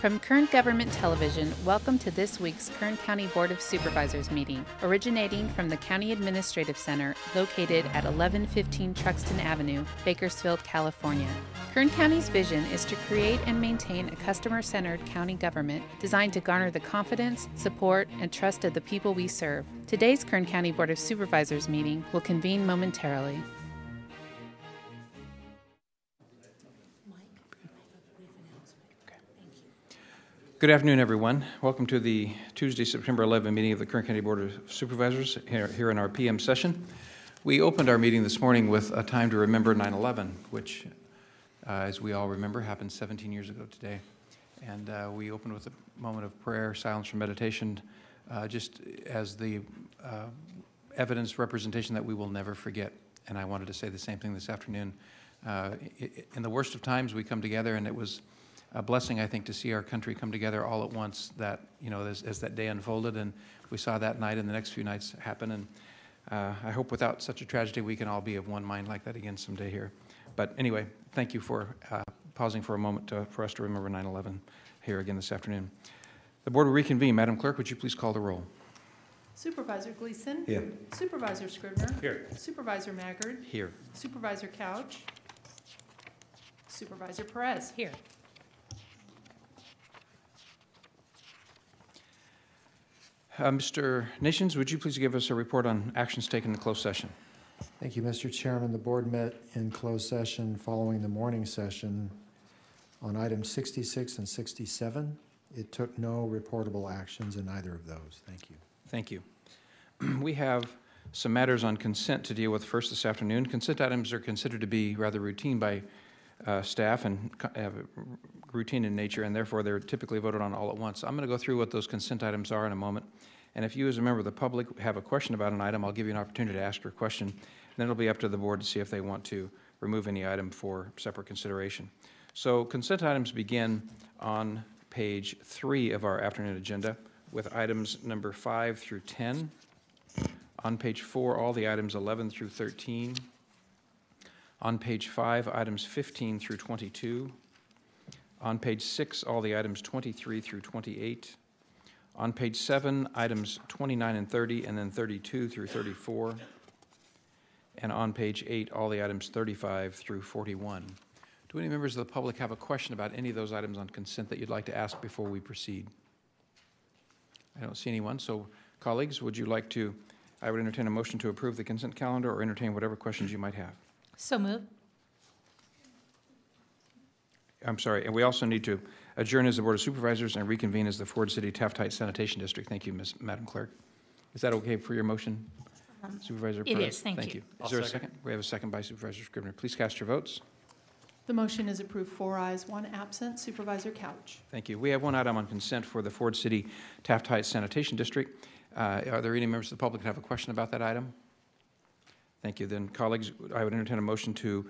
From Kern Government Television, welcome to this week's Kern County Board of Supervisors meeting, originating from the County Administrative Center located at 1115 Truxtun Avenue, Bakersfield, California. Kern County's vision is to create and maintain a customer-centered county government designed to garner the confidence, support, and trust of the people we serve. Today's Kern County Board of Supervisors meeting will convene momentarily. Good afternoon, everyone. Welcome to the Tuesday, September 11 meeting of the Kern County Board of Supervisors here in our PM session. We opened our meeting this morning with a time to remember 9/11, which, as we all remember, happened 17 years ago today. And we opened with a moment of prayer, silence for meditation, just as the evidence representation that we will never forget. And I wanted to say the same thing this afternoon. In the worst of times, we come together, and it was a blessing, I think, to see our country come together all at once. That, you know, as that day unfolded, and we saw that night and the next few nights happen. And I hope without such a tragedy, we can all be of one mind like that again someday here. But anyway, thank you for pausing for a moment for us to remember 9/11 here again this afternoon. The board will reconvene. Madam Clerk, would you please call the roll? Supervisor Gleason? Here. Supervisor Scribner? Here. Supervisor Maggard? Here. Supervisor Couch? Supervisor Perez? Here. Mr. Nations, would you please give us a report on actions taken in closed session? Thank you, Mr. Chairman. The board met in closed session following the morning session on items 66 and 67. It took no reportable actions in either of those. Thank you. Thank you. We have some matters on consent to deal with first this afternoon. Consent items are considered to be rather routine by staff and routine in nature, and therefore they're typically voted on all at once. I'm going to go through what those consent items are in a moment, and if you as a member of the public have a question about an item, I'll give you an opportunity to ask your question. Then it'll be up to the board to see if they want to remove any item for separate consideration. So consent items begin on page 3 of our afternoon agenda with items number 5 through 10. On page 4, all the items 11 through 13. On page 5, items 15 through 22. On page 6, all the items 23 through 28. On page 7, items 29 and 30, and then 32 through 34. And on page 8, all the items 35 through 41. Do any members of the public have a question about any of those items on consent that you'd like to ask before we proceed? I don't see anyone. So, colleagues, would you like to, I would entertain a motion to approve the consent calendar or entertain whatever questions you might have. So moved. I'm sorry, and we also need to adjourn as the Board of Supervisors and reconvene as the Ford City-Taft Sanitation District. Thank you, Madam Clerk. Is that okay for your motion, Supervisor Perez? It is, thank you. Is there a second? We have a second by Supervisor Scribner. Please cast your votes. The motion is approved, 4 ayes, 1 absent. Supervisor Couch? Thank you. We have one item on consent for the Ford City-Taft Sanitation District. Are there any members of the public that have a question about that item? Thank you. Then, colleagues, I would entertain a motion to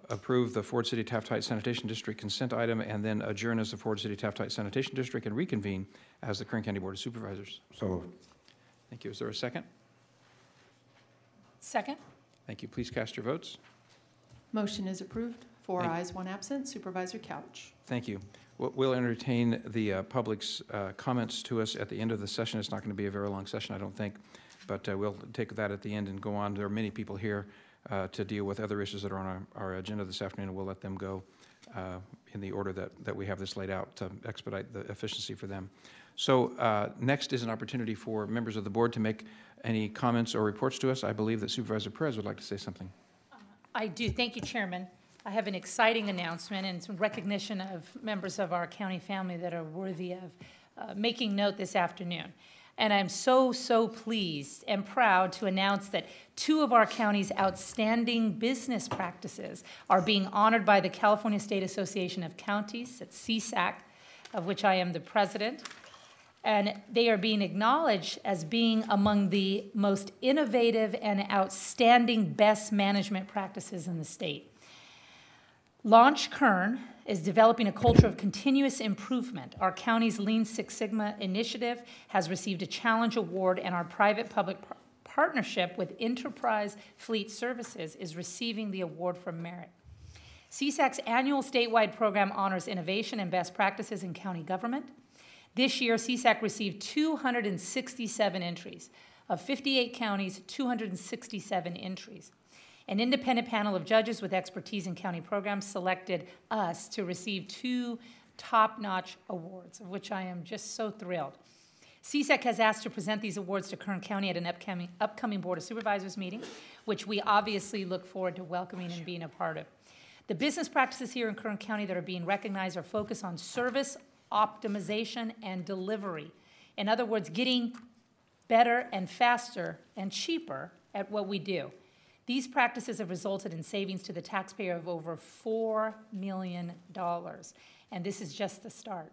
approve the Ford City-Taft Sanitation District consent item and then adjourn as the Ford City-Taft Sanitation District and reconvene as the Kern County Board of Supervisors. So, Thank you. Is there a second? Second. Thank you. Please cast your votes. Motion is approved, 4 ayes, 1 absent. Supervisor Couch? Thank you. We'll entertain the public's comments to us at the end of the session. It's not going to be a very long session, I don't think, but we'll take that at the end and go on. There are many people here to deal with other issues that are on our agenda this afternoon, and we'll let them go in the order that we have this laid out to expedite the efficiency for them. So next is an opportunity for members of the board to make any comments or reports to us. I believe that Supervisor Perez would like to say something. I do. Thank you, Chairman. I have an exciting announcement and some recognition of members of our county family that are worthy of making note this afternoon. And I'm so pleased and proud to announce that 2 of our county's outstanding business practices are being honored by the California State Association of Counties, at CSAC, of which I am the president. And they are being acknowledged as being among the most innovative and outstanding best management practices in the state. Launch Kern is developing a culture of continuous improvement. Our county's Lean Six Sigma initiative has received a challenge award, and our private-public partnership with Enterprise Fleet Services is receiving the award for merit. CSAC's annual statewide program honors innovation and best practices in county government. This year, CSAC received 267 entries. Of 58 counties, 267 entries. An independent panel of judges with expertise in county programs selected us to receive 2 top-notch awards, of which I am just so thrilled. CSAC has asked to present these awards to Kern County at an upcoming Board of Supervisors meeting, which we obviously look forward to welcoming and being a part of. The business practices here in Kern County that are being recognized are focused on service optimization and delivery. In other words, getting better and faster and cheaper at what we do. These practices have resulted in savings to the taxpayer of over $4 million. And this is just the start.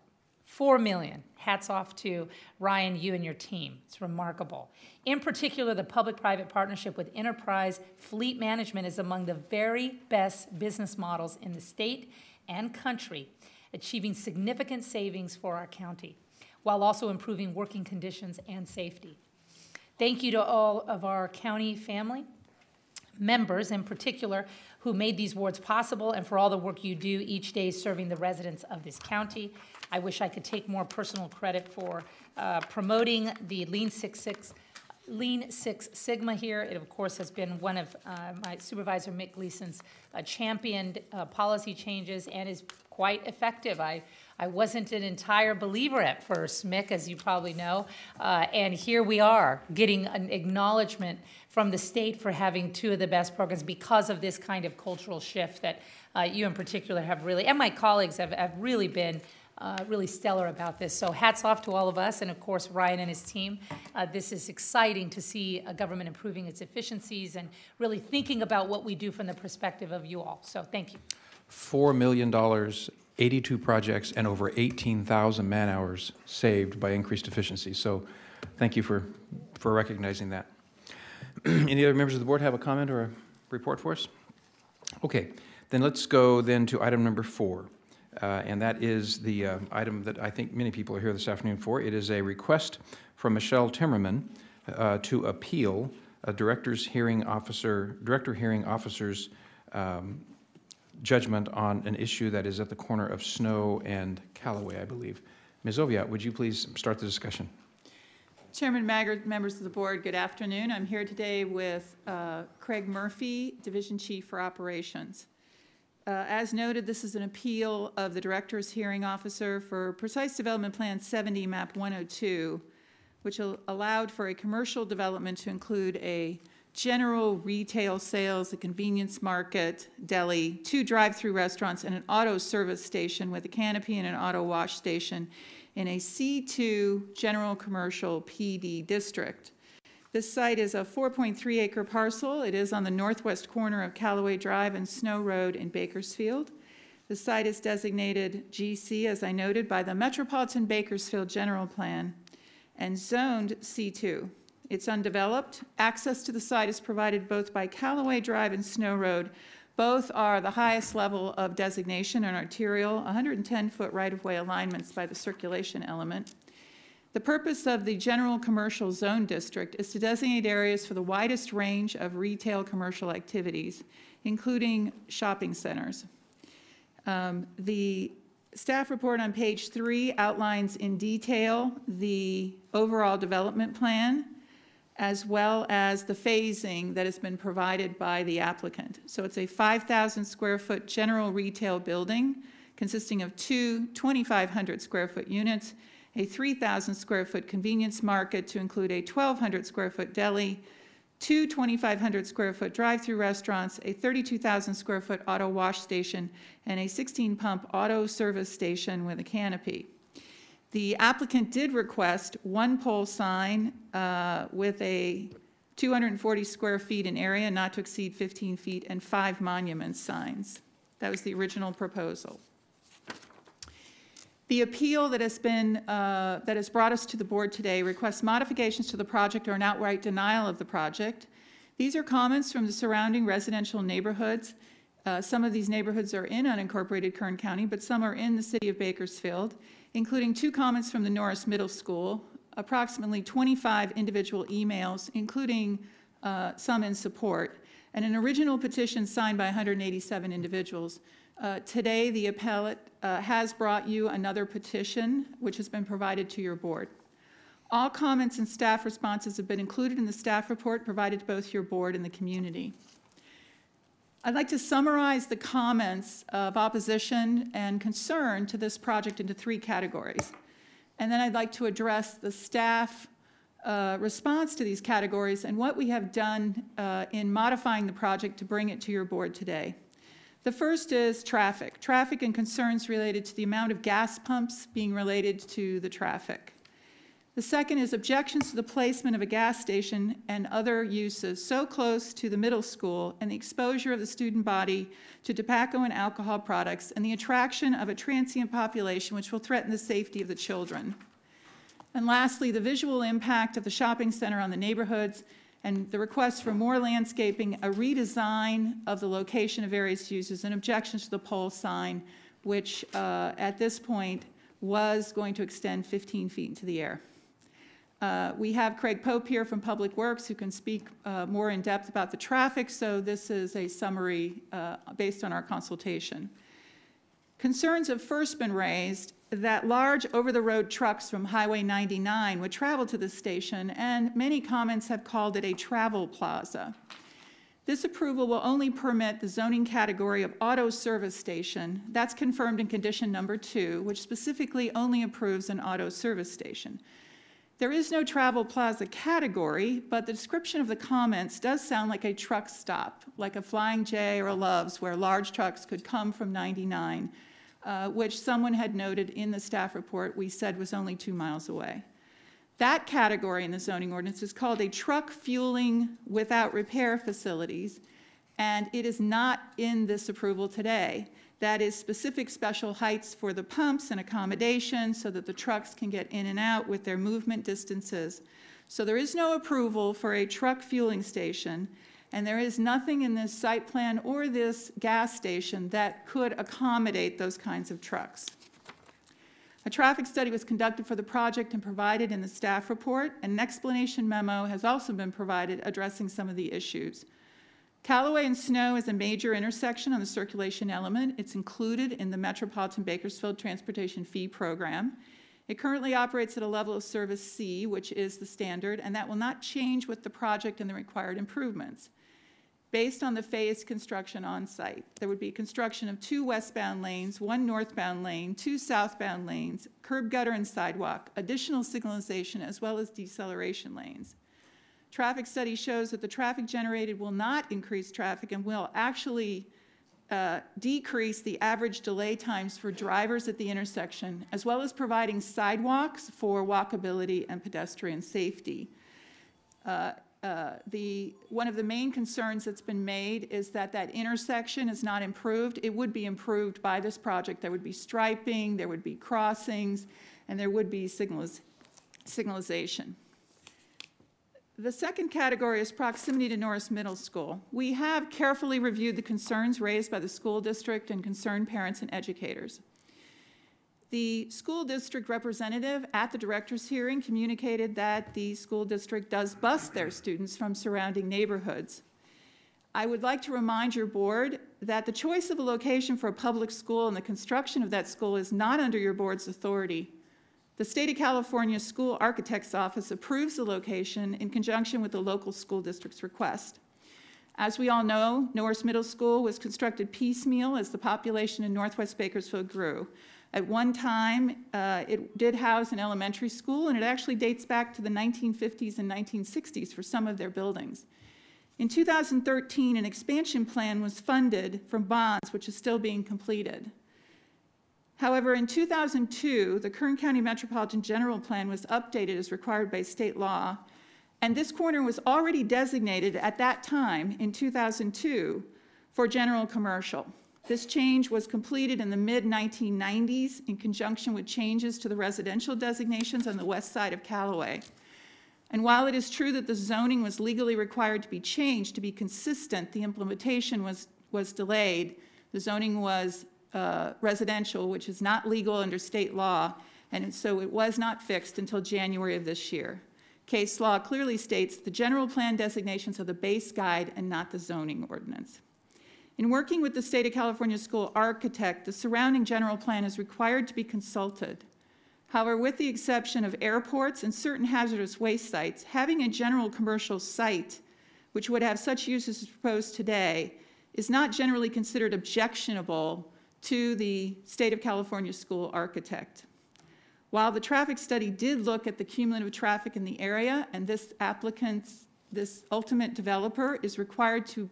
$4 million. Hats off to Ryan, you and your team. It's remarkable. In particular, the public-private partnership with Enterprise Fleet Management is among the very best business models in the state and country, achieving significant savings for our county, while also improving working conditions and safety. Thank you to all of our county family members in particular who made these awards possible and for all the work you do each day serving the residents of this county. I wish I could take more personal credit for promoting the Lean Six Sigma here. It, of course, has been one of my Supervisor Mick Gleason's championed policy changes and is quite effective. I wasn't an entire believer at first, Mick, as you probably know, and here we are getting an acknowledgement from the state for having 2 of the best programs because of this kind of cultural shift that you in particular have really, and my colleagues have really been really stellar about this. So hats off to all of us, and of course Ryan and his team. This is exciting to see a government improving its efficiencies and really thinking about what we do from the perspective of you all. So thank you. $4 million, 82 projects, and over 18,000 man-hours saved by increased efficiency. So thank you for recognizing that. Any other members of the board have a comment or a report for us? Okay, then let's go then to item number 4. And that is the item that I think many people are here this afternoon for. It is a request from Michele Timmerman to appeal a director hearing officer's judgment on an issue that is at the corner of Snow and Calloway, I believe. Ms. Oviatt, would you please start the discussion? Chairman Maggard, members of the board, good afternoon. I'm here today with Craig Murphy, Division Chief for Operations. As noted, this is an appeal of the Director's Hearing Officer for Precise Development Plan 70, Map 102, which allowed for a commercial development to include a general retail sales, a convenience market, deli, 2 drive-through restaurants, and an auto service station with a canopy and an auto wash station in a C2 general commercial PD district. This site is a 4.3-acre parcel. It is on the northwest corner of Calloway Drive and Snow Road in Bakersfield. The site is designated GC, as I noted, by the Metropolitan Bakersfield General Plan and zoned C2. It's undeveloped. Access to the site is provided both by Calloway Drive and Snow Road. Both are the highest level of designation and arterial, 110-foot right-of-way alignments by the circulation element. The purpose of the general commercial zone district is to designate areas for the widest range of retail commercial activities, including shopping centers. The staff report on page 3 outlines in detail the overall development plan, as well as the phasing that has been provided by the applicant. So it's a 5,000 square foot general retail building consisting of 2 2,500 square foot units, a 3,000 square foot convenience market to include a 1,200 square foot deli, 2 2,500 square foot drive-through restaurants, a 32,000 square foot auto wash station, and a 16-pump auto service station with a canopy. The applicant did request 1 pole sign with a 240 square feet in area, not to exceed 15 feet, and 5 monument signs. That was the original proposal. The appeal that has brought us to the board today requests modifications to the project or an outright denial of the project. These are comments from the surrounding residential neighborhoods. Some of these neighborhoods are in unincorporated Kern County, but some are in the city of Bakersfield, including 2 comments from the Norris Middle School, approximately 25 individual emails, including some in support, and an original petition signed by 187 individuals. Today, the appellate has brought you another petition, which has been provided to your board. All comments and staff responses have been included in the staff report provided to both your board and the community. I'd like to summarize the comments of opposition and concern to this project into 3 categories. And then I'd like to address the staff response to these categories and what we have done in modifying the project to bring it to your board today. The first is traffic. Traffic and concerns related to the amount of gas pumps being related to the traffic. The second is objections to the placement of a gas station and other uses so close to the middle school and the exposure of the student body to tobacco and alcohol products and the attraction of a transient population which will threaten the safety of the children. And lastly, the visual impact of the shopping center on the neighborhoods and the request for more landscaping, a redesign of the location of various uses, and objections to the pole sign, which at this point was going to extend 15 feet into the air. We have Craig Pope here from Public Works who can speak more in depth about the traffic, so this is a summary based on our consultation. Concerns have first been raised that large over-the-road trucks from Highway 99 would travel to the station, and many comments have called it a travel plaza. This approval will only permit the zoning category of auto service station. That's confirmed in condition number 2, which specifically only approves an auto service station. There is no travel plaza category, but the description of the comments does sound like a truck stop, like a Flying J or a Love's, where large trucks could come from 99, which someone had noted in the staff report we said was only 2 miles away. That category in the zoning ordinance is called a truck fueling without repair facilities, and it is not in this approval today. That is specific special heights for the pumps and accommodation so that the trucks can get in and out with their movement distances. So there is no approval for a truck fueling station, and there is nothing in this site plan or this gas station that could accommodate those kinds of trucks. A traffic study was conducted for the project and provided in the staff report. An explanation memo has also been provided addressing some of the issues. Calloway and Snow is a major intersection on the circulation element. It's included in the Metropolitan Bakersfield Transportation Fee Program. It currently operates at a level of service C, which is the standard, and that will not change with the project and the required improvements. Based on the phased construction on site, there would be construction of 2 westbound lanes, 1 northbound lane, 2 southbound lanes, curb gutter and sidewalk, additional signalization, as well as deceleration lanes. Traffic study shows that the traffic generated will not increase traffic and will actually decrease the average delay times for drivers at the intersection, as well as providing sidewalks for walkability and pedestrian safety. One of the main concerns that's been made is that that intersection is not improved. It would be improved by this project. There would be striping, there would be crossings, and there would be signalization. The second category is proximity to Norris Middle School. We have carefully reviewed the concerns raised by the school district and concerned parents and educators. The school district representative at the director's hearing communicated that the school district does bus their students from surrounding neighborhoods. I would like to remind your board that the choice of a location for a public school and the construction of that school is not under your board's authority. The State of California School Architect's Office approves the location in conjunction with the local school district's request. As we all know, Norris Middle School was constructed piecemeal as the population in Northwest Bakersfield grew. At one time, it did house an elementary school, and it actually dates back to the 1950s and 1960s for some of their buildings. In 2013, an expansion plan was funded from bonds, which is still being completed. However, in 2002, the Kern County Metropolitan General Plan was updated as required by state law, and this corner was already designated at that time, in 2002, for general commercial. This change was completed in the mid-1990s in conjunction with changes to the residential designations on the west side of Calloway. And while it is true that the zoning was legally required to be changed to be consistent, the implementation was delayed. The zoning was residential, which is not legal under state law, and so it was not fixed until January of this year. case law clearly states the general plan designations are the base guide and not the zoning ordinance. In working with the State of California School architect, the surrounding general plan is required to be consulted. However, with the exception of airports and certain hazardous waste sites, having a general commercial site which would have such uses as proposed today is not generally considered objectionable to the State of California School architect. While the traffic study did look at the cumulative traffic in the area, and this ultimate developer is required to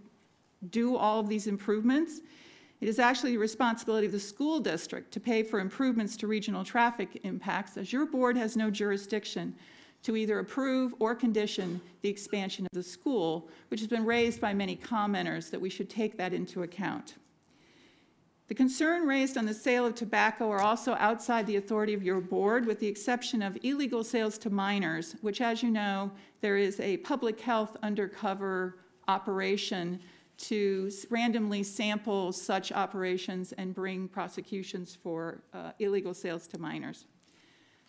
do all of these improvements, it is actually the responsibility of the school district to pay for improvements to regional traffic impacts, as your board has no jurisdiction to either approve or condition the expansion of the school, which has been raised by many commenters that we should take that into account. The concern raised on the sale of tobacco are also outside the authority of your board, with the exception of illegal sales to minors, which, as you know, there is a public health undercover operation to randomly sample such operations and bring prosecutions for illegal sales to minors.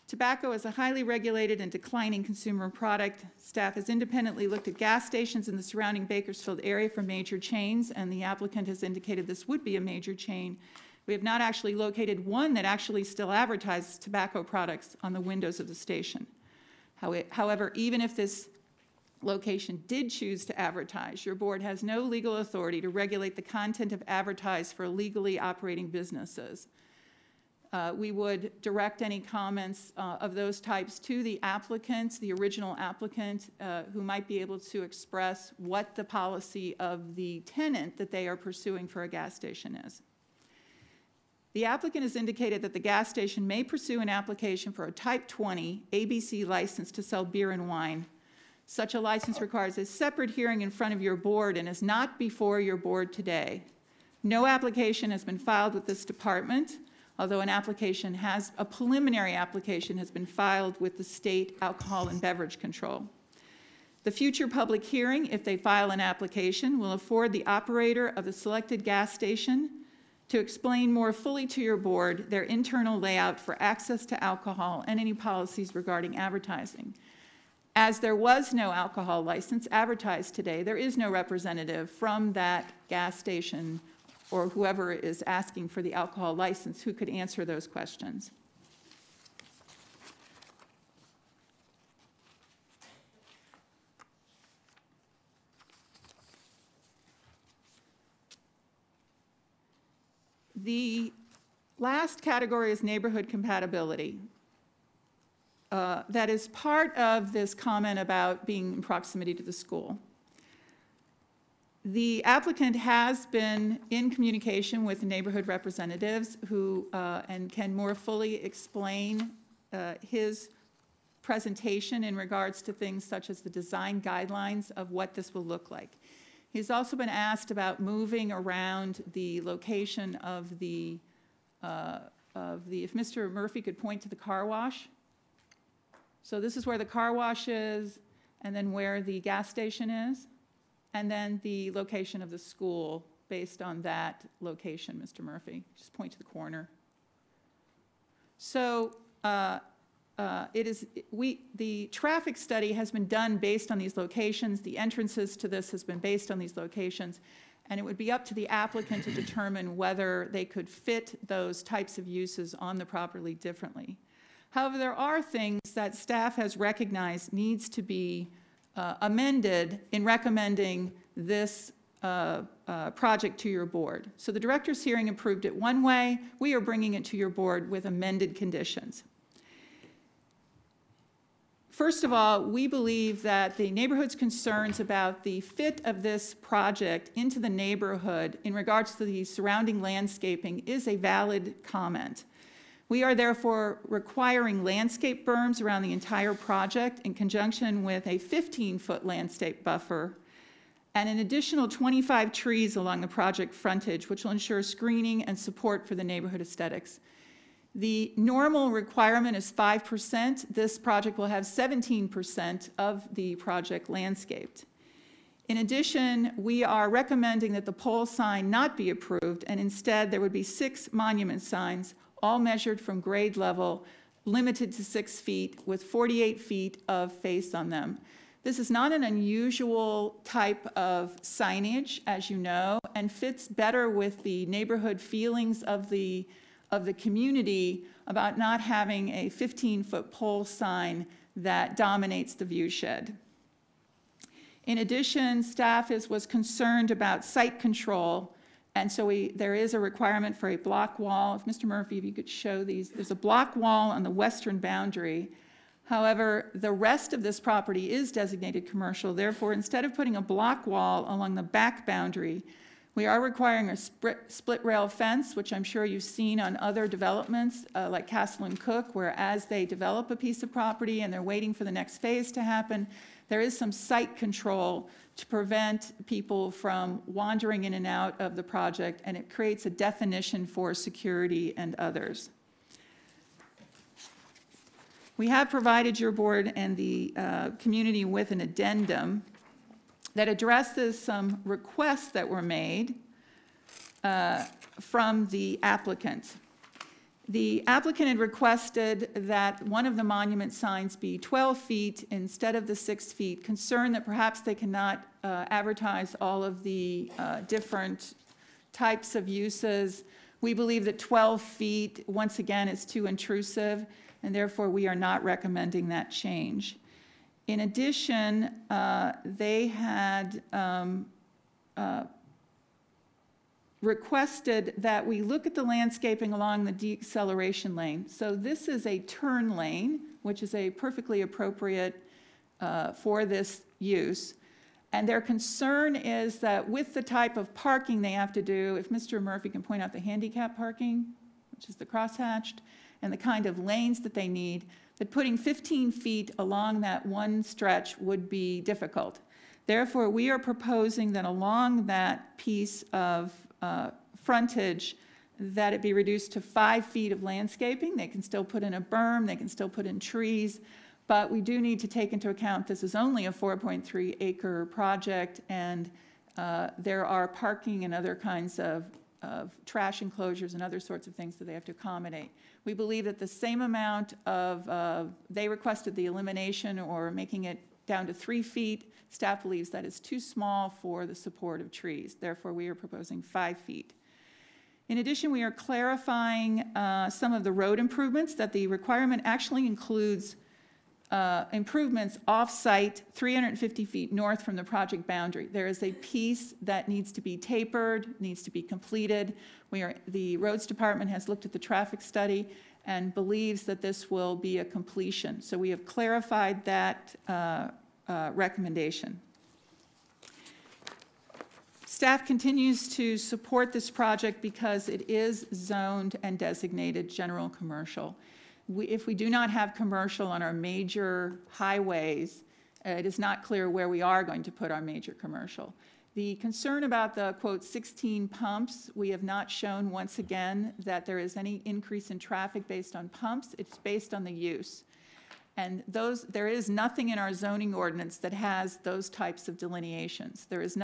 Tobacco is a highly regulated and declining consumer product. Staff has independently looked at gas stations in the surrounding Bakersfield area for major chains, and the applicant has indicated this would be a major chain. We have not actually located one that actually still advertises tobacco products on the windows of the station. However, even if this location did choose to advertise, your board has no legal authority to regulate the content of advertised for legally operating businesses. We would direct any comments of those types to the applicant, the original applicant, who might be able to express what the policy of the tenant that they are pursuing for a gas station is. The applicant has indicated that the gas station may pursue an application for a Type 20 ABC license to sell beer and wine. Such a license requires a separate hearing in front of your board and is not before your board today. No application has been filed with this department, although a preliminary application has been filed with the State Alcohol and Beverage Control. The future public hearing, if they file an application, will afford the operator of the selected gas station to explain more fully to your board their internal layout for access to alcohol and any policies regarding advertising. As there was no alcohol license advertised today, there is no representative from that gas station or whoever is asking for the alcohol license who could answer those questions. The last category is neighborhood compatibility. That is part of this comment about being in proximity to the school. The applicant has been in communication with neighborhood representatives who and can more fully explain his presentation in regards to things such as the design guidelines of what this will look like. He's also been asked about moving around the location of the, if Mr. Murphy could point to the car wash. So this is where the car wash is, and then where the gas station is, and then the location of the school based on that location, Mr. Murphy. Just point to the corner. So the traffic study has been done based on these locations. The entrances to this has been based on these locations, and it would be up to the applicant to determine whether they could fit those types of uses on the property differently. However, there are things that staff has recognized needs to be amended in recommending this project to your board. So the director's hearing approved it one way. We are bringing it to your board with amended conditions. First of all, we believe that the neighborhood's concerns about the fit of this project into the neighborhood in regards to the surrounding landscaping is a valid comment. We are therefore requiring landscape berms around the entire project in conjunction with a 15-foot landscape buffer and an additional 25 trees along the project frontage, which will ensure screening and support for the neighborhood aesthetics. The normal requirement is 5%. This project will have 17% of the project landscaped. In addition, we are recommending that the pole sign not be approved, and instead there would be 6 monument signs, all measured from grade level limited to 6 feet with 48 feet of face on them. This is not an unusual type of signage, as you know, and fits better with the neighborhood feelings of the community about not having a 15-foot pole sign that dominates the view shed. In addition, staff was concerned about site control, and so there is a requirement for a block wall. If Mr. Murphy, if you could show these, there's a block wall on the western boundary. However, the rest of this property is designated commercial. Therefore, instead of putting a block wall along the back boundary, we are requiring a split rail fence, which I'm sure you've seen on other developments like Castle and Cook, where as they develop a piece of property and they're waiting for the next phase to happen, there is some site control to prevent people from wandering in and out of the project, and it creates a definition for security and others. We have provided your board and the community with an addendum that addresses some requests that were made from the applicant. The applicant had requested that one of the monument signs be 12 feet instead of the 6 feet, concerned that perhaps they cannot advertise all of the different types of uses. We believe that 12 feet, once again, is too intrusive, and therefore we are not recommending that change. In addition, they had requested that we look at the landscaping along the deceleration lane. So this is a turn lane, which is a perfectly appropriate for this use. And their concern is that with the type of parking they have to do, if Mr. Murphy can point out the handicap parking, which is the crosshatched, and the kind of lanes that they need, that putting 15 feet along that one stretch would be difficult. Therefore, we are proposing that along that piece of frontage, that it be reduced to 5 feet of landscaping. They can still put in a berm, they can still put in trees, but we do need to take into account this is only a 4.3 acre project, and there are parking and other kinds of trash enclosures and other sorts of things that they have to accommodate. We believe that the same amount of, they requested the elimination or making it down to 3 feet. Staff believes that is too small for the support of trees. Therefore, we are proposing 5 feet. In addition, we are clarifying some of the road improvements, that the requirement actually includes improvements off-site 350 feet north from the project boundary. There is a piece that needs to be tapered, needs to be completed. The roads department has looked at the traffic study and believes that this will be a completion. So we have clarified that recommendation. Staff continues to support this project because it is zoned and designated general commercial. If we do not have commercial on our major highways, it is not clear where we are going to put our major commercial. The concern about the, quote, 16 pumps, we have not shown, once again, that there is any increase in traffic based on pumps. It's based on the use. And there is nothing in our zoning ordinance that has those types of delineations. There is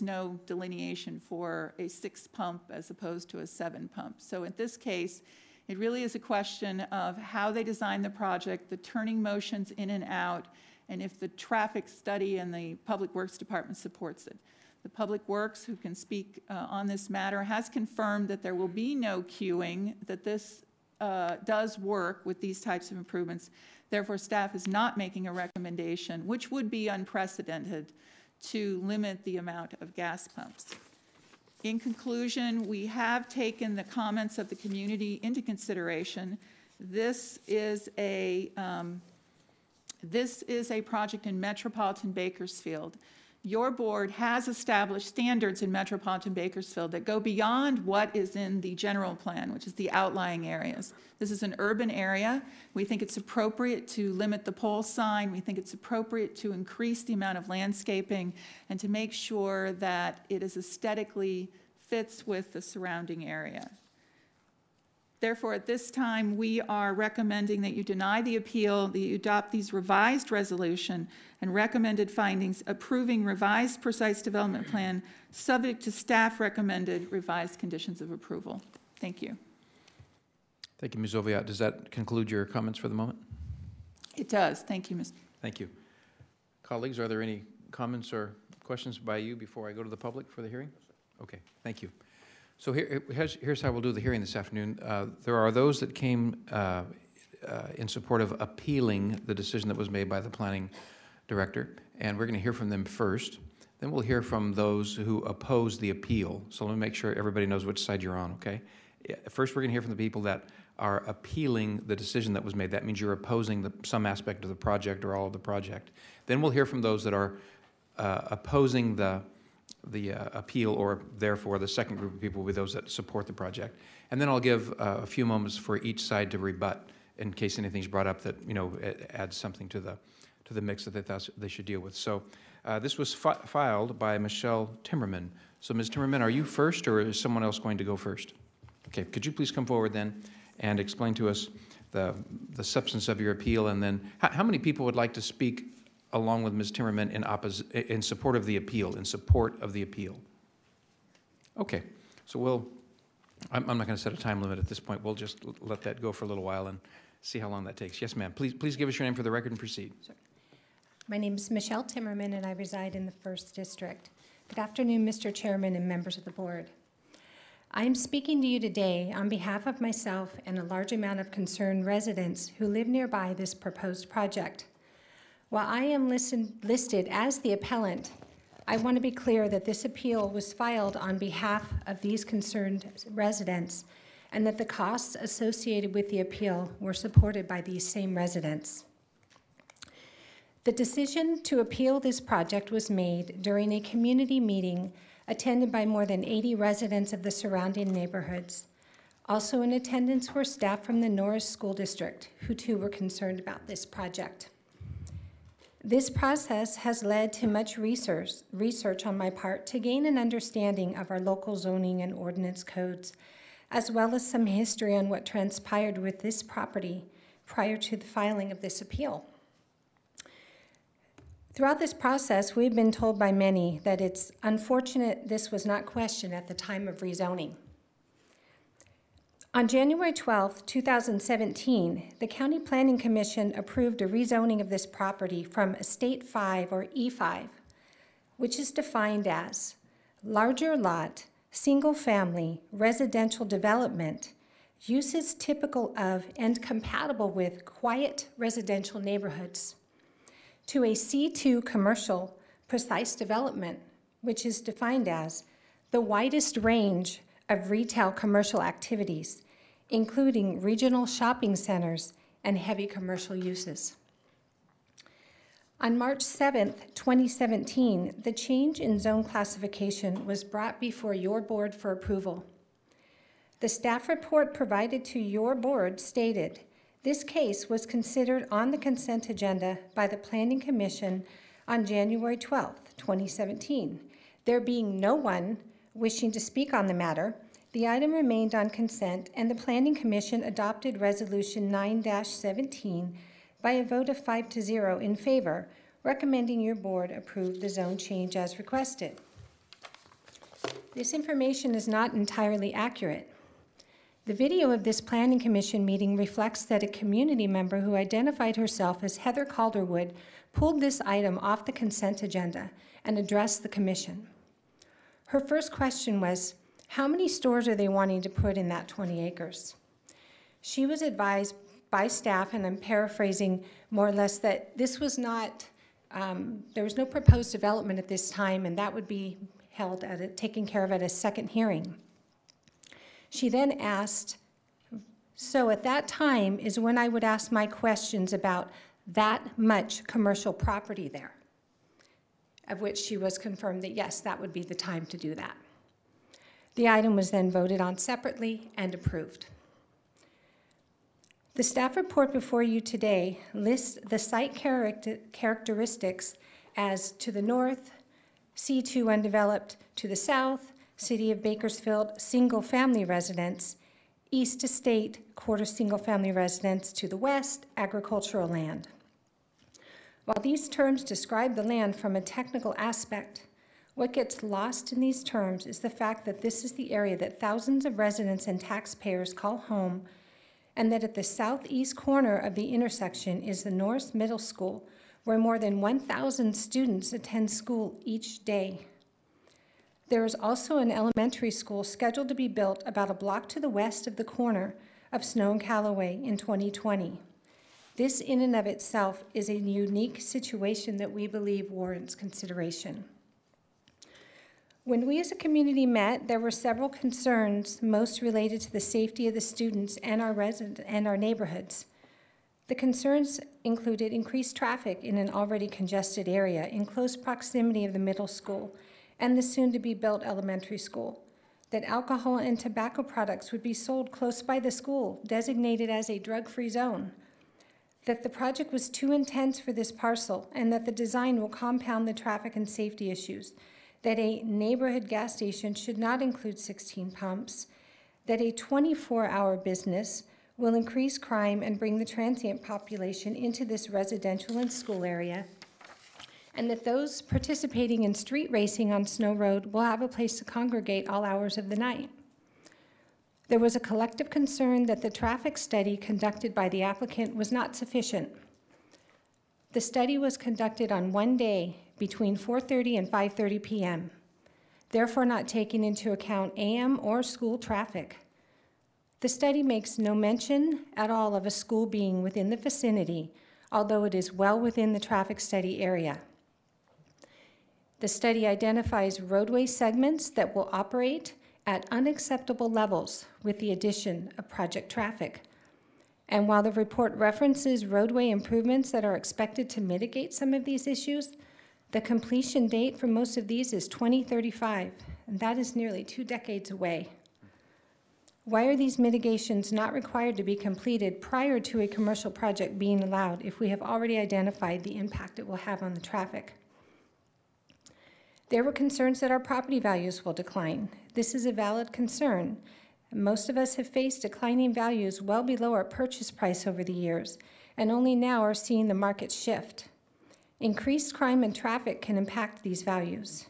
no delineation for a 6 pump as opposed to a 7 pump. So in this case, it really is a question of how they design the project, the turning motions in and out, and if the traffic study and the Public Works Department supports it. The Public Works, who can speak on this matter, has confirmed that there will be no queuing, that this does work with these types of improvements. Therefore, staff is not making a recommendation, which would be unprecedented, to limit the amount of gas pumps. In conclusion, we have taken the comments of the community into consideration. This is a project in metropolitan Bakersfield. Your board has established standards in metropolitan Bakersfield that go beyond what is in the general plan, which is the outlying areas. This is an urban area. We think it's appropriate to limit the pole sign. We think it's appropriate to increase the amount of landscaping and to make sure that it is aesthetically fits with the surrounding area. Therefore, at this time, we are recommending that you deny the appeal, that you adopt these revised resolution and recommended findings, approving revised precise development plan subject to staff recommended revised conditions of approval. Thank you. Thank you, Ms. Oviatt. Does that conclude your comments for the moment? It does. Thank you, Ms. Thank you. Colleagues, are there any comments or questions by you before I go to the public for the hearing? Okay, thank you. So here's how we'll do the hearing this afternoon. There are those that came in support of appealing the decision that was made by the planning director, and we're going to hear from them first. Then we'll hear from those who oppose the appeal. So let me make sure everybody knows which side you're on, okay? First, we're going to hear from the people that are appealing the decision that was made. That means you're opposing some aspect of the project or all of the project. Then we'll hear from those that are opposing the appeal, or therefore the second group of people will be those that support the project. And then I'll give a few moments for each side to rebut in case anything's brought up that, you know, adds something to the mix that they thought they should deal with. So this was filed by Michele Timmerman. So Ms. Timmerman, are you first, or is someone else going to go first? Okay, could you please come forward then and explain to us the substance of your appeal, and then how many people would like to speak along with Ms. Timmerman in support of the appeal, Okay, so I'm not going to set a time limit at this point. We'll just let that go for a little while and see how long that takes. Yes, ma'am. Please give us your name for the record and proceed. Sure. My name is Michele Timmerman, and I reside in the 1st District. Good afternoon, Mr. Chairman and members of the board. I am speaking to you today on behalf of myself and a large amount of concerned residents who live nearby this proposed project. While I am listed as the appellant, I want to be clear that this appeal was filed on behalf of these concerned residents, and that the costs associated with the appeal were supported by these same residents. The decision to appeal this project was made during a community meeting attended by more than 80 residents of the surrounding neighborhoods. Also in attendance were staff from the Norris School District, who too were concerned about this project. This process has led to much research on my part to gain an understanding of our local zoning and ordinance codes, as well as some history on what transpired with this property prior to the filing of this appeal. Throughout this process, we've been told by many that it's unfortunate this was not questioned at the time of rezoning. On January 12, 2017, the County Planning Commission approved a rezoning of this property from Estate 5 or E5, which is defined as larger lot, single-family, residential development, uses typical of and compatible with quiet residential neighborhoods, to a C2 commercial precise development, which is defined as the widest range of retail commercial activities, including regional shopping centers and heavy commercial uses. On March 7, 2017, the change in zone classification was brought before your board for approval. The staff report provided to your board stated, this case was considered on the consent agenda by the Planning Commission on January 12, 2017. There being no one wishing to speak on the matter, the item remained on consent, and the Planning Commission adopted Resolution 9-17 by a vote of 5-0 in favor, recommending your board approve the zone change as requested. This information is not entirely accurate. The video of this Planning Commission meeting reflects that a community member who identified herself as Heather Calderwood pulled this item off the consent agenda and addressed the commission. Her first question was, how many stores are they wanting to put in that 20 acres? She was advised by staff, and I'm paraphrasing more or less, that this was not, there was no proposed development at this time, and that would be held taken care of at a second hearing. She then asked, so at that time is when I would ask my questions about that much commercial property there, of which she was confirmed that yes, that would be the time to do that. The item was then voted on separately and approved. The staff report before you today lists the site characteristics as to the north, C2 undeveloped, to the south, City of Bakersfield, single-family residence, East Estate, quarter single-family residence, to the west, agricultural land. While these terms describe the land from a technical aspect, what gets lost in these terms is the fact that this is the area that thousands of residents and taxpayers call home, and that at the southeast corner of the intersection is the Norris Middle School, where more than 1,000 students attend school each day. There is also an elementary school scheduled to be built about a block to the west of the corner of Snow and Calloway in 2020. This in and of itself is a unique situation that we believe warrants consideration. When we as a community met, there were several concerns, most related to the safety of the students and our neighborhoods. The concerns included increased traffic in an already congested area in close proximity of the middle school and the soon-to-be-built elementary school, that alcohol and tobacco products would be sold close by the school, designated as a drug-free zone, that the project was too intense for this parcel, and that the design will compound the traffic and safety issues, that a neighborhood gas station should not include 16 pumps, that a 24-hour business will increase crime and bring the transient population into this residential and school area, and that those participating in street racing on Snow Road will have a place to congregate all hours of the night. There was a collective concern that the traffic study conducted by the applicant was not sufficient. The study was conducted on one day between 4:30 and 5:30 p.m., therefore not taking into account AM or school traffic. The study makes no mention at all of a school being within the vicinity, although it is well within the traffic study area. The study identifies roadway segments that will operate at unacceptable levels with the addition of project traffic. And while the report references roadway improvements that are expected to mitigate some of these issues, the completion date for most of these is 2035, and that is nearly 2 decades away. Why are these mitigations not required to be completed prior to a commercial project being allowed if we have already identified the impact it will have on the traffic? There were concerns that our property values will decline. This is a valid concern. Most of us have faced declining values well below our purchase price over the years, and only now are seeing the market shift. Increased crime and traffic can impact these values.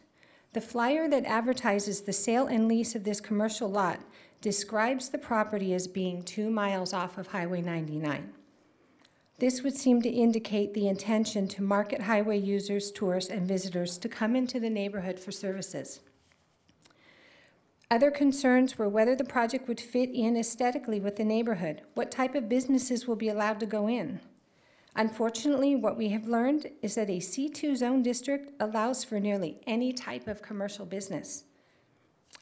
The flyer that advertises the sale and lease of this commercial lot describes the property as being 2 miles off of Highway 99. This would seem to indicate the intention to market highway users, tourists, and visitors to come into the neighborhood for services. Other concerns were whether the project would fit in aesthetically with the neighborhood, what type of businesses will be allowed to go in. Unfortunately, what we have learned is that a C2 zone district allows for nearly any type of commercial business.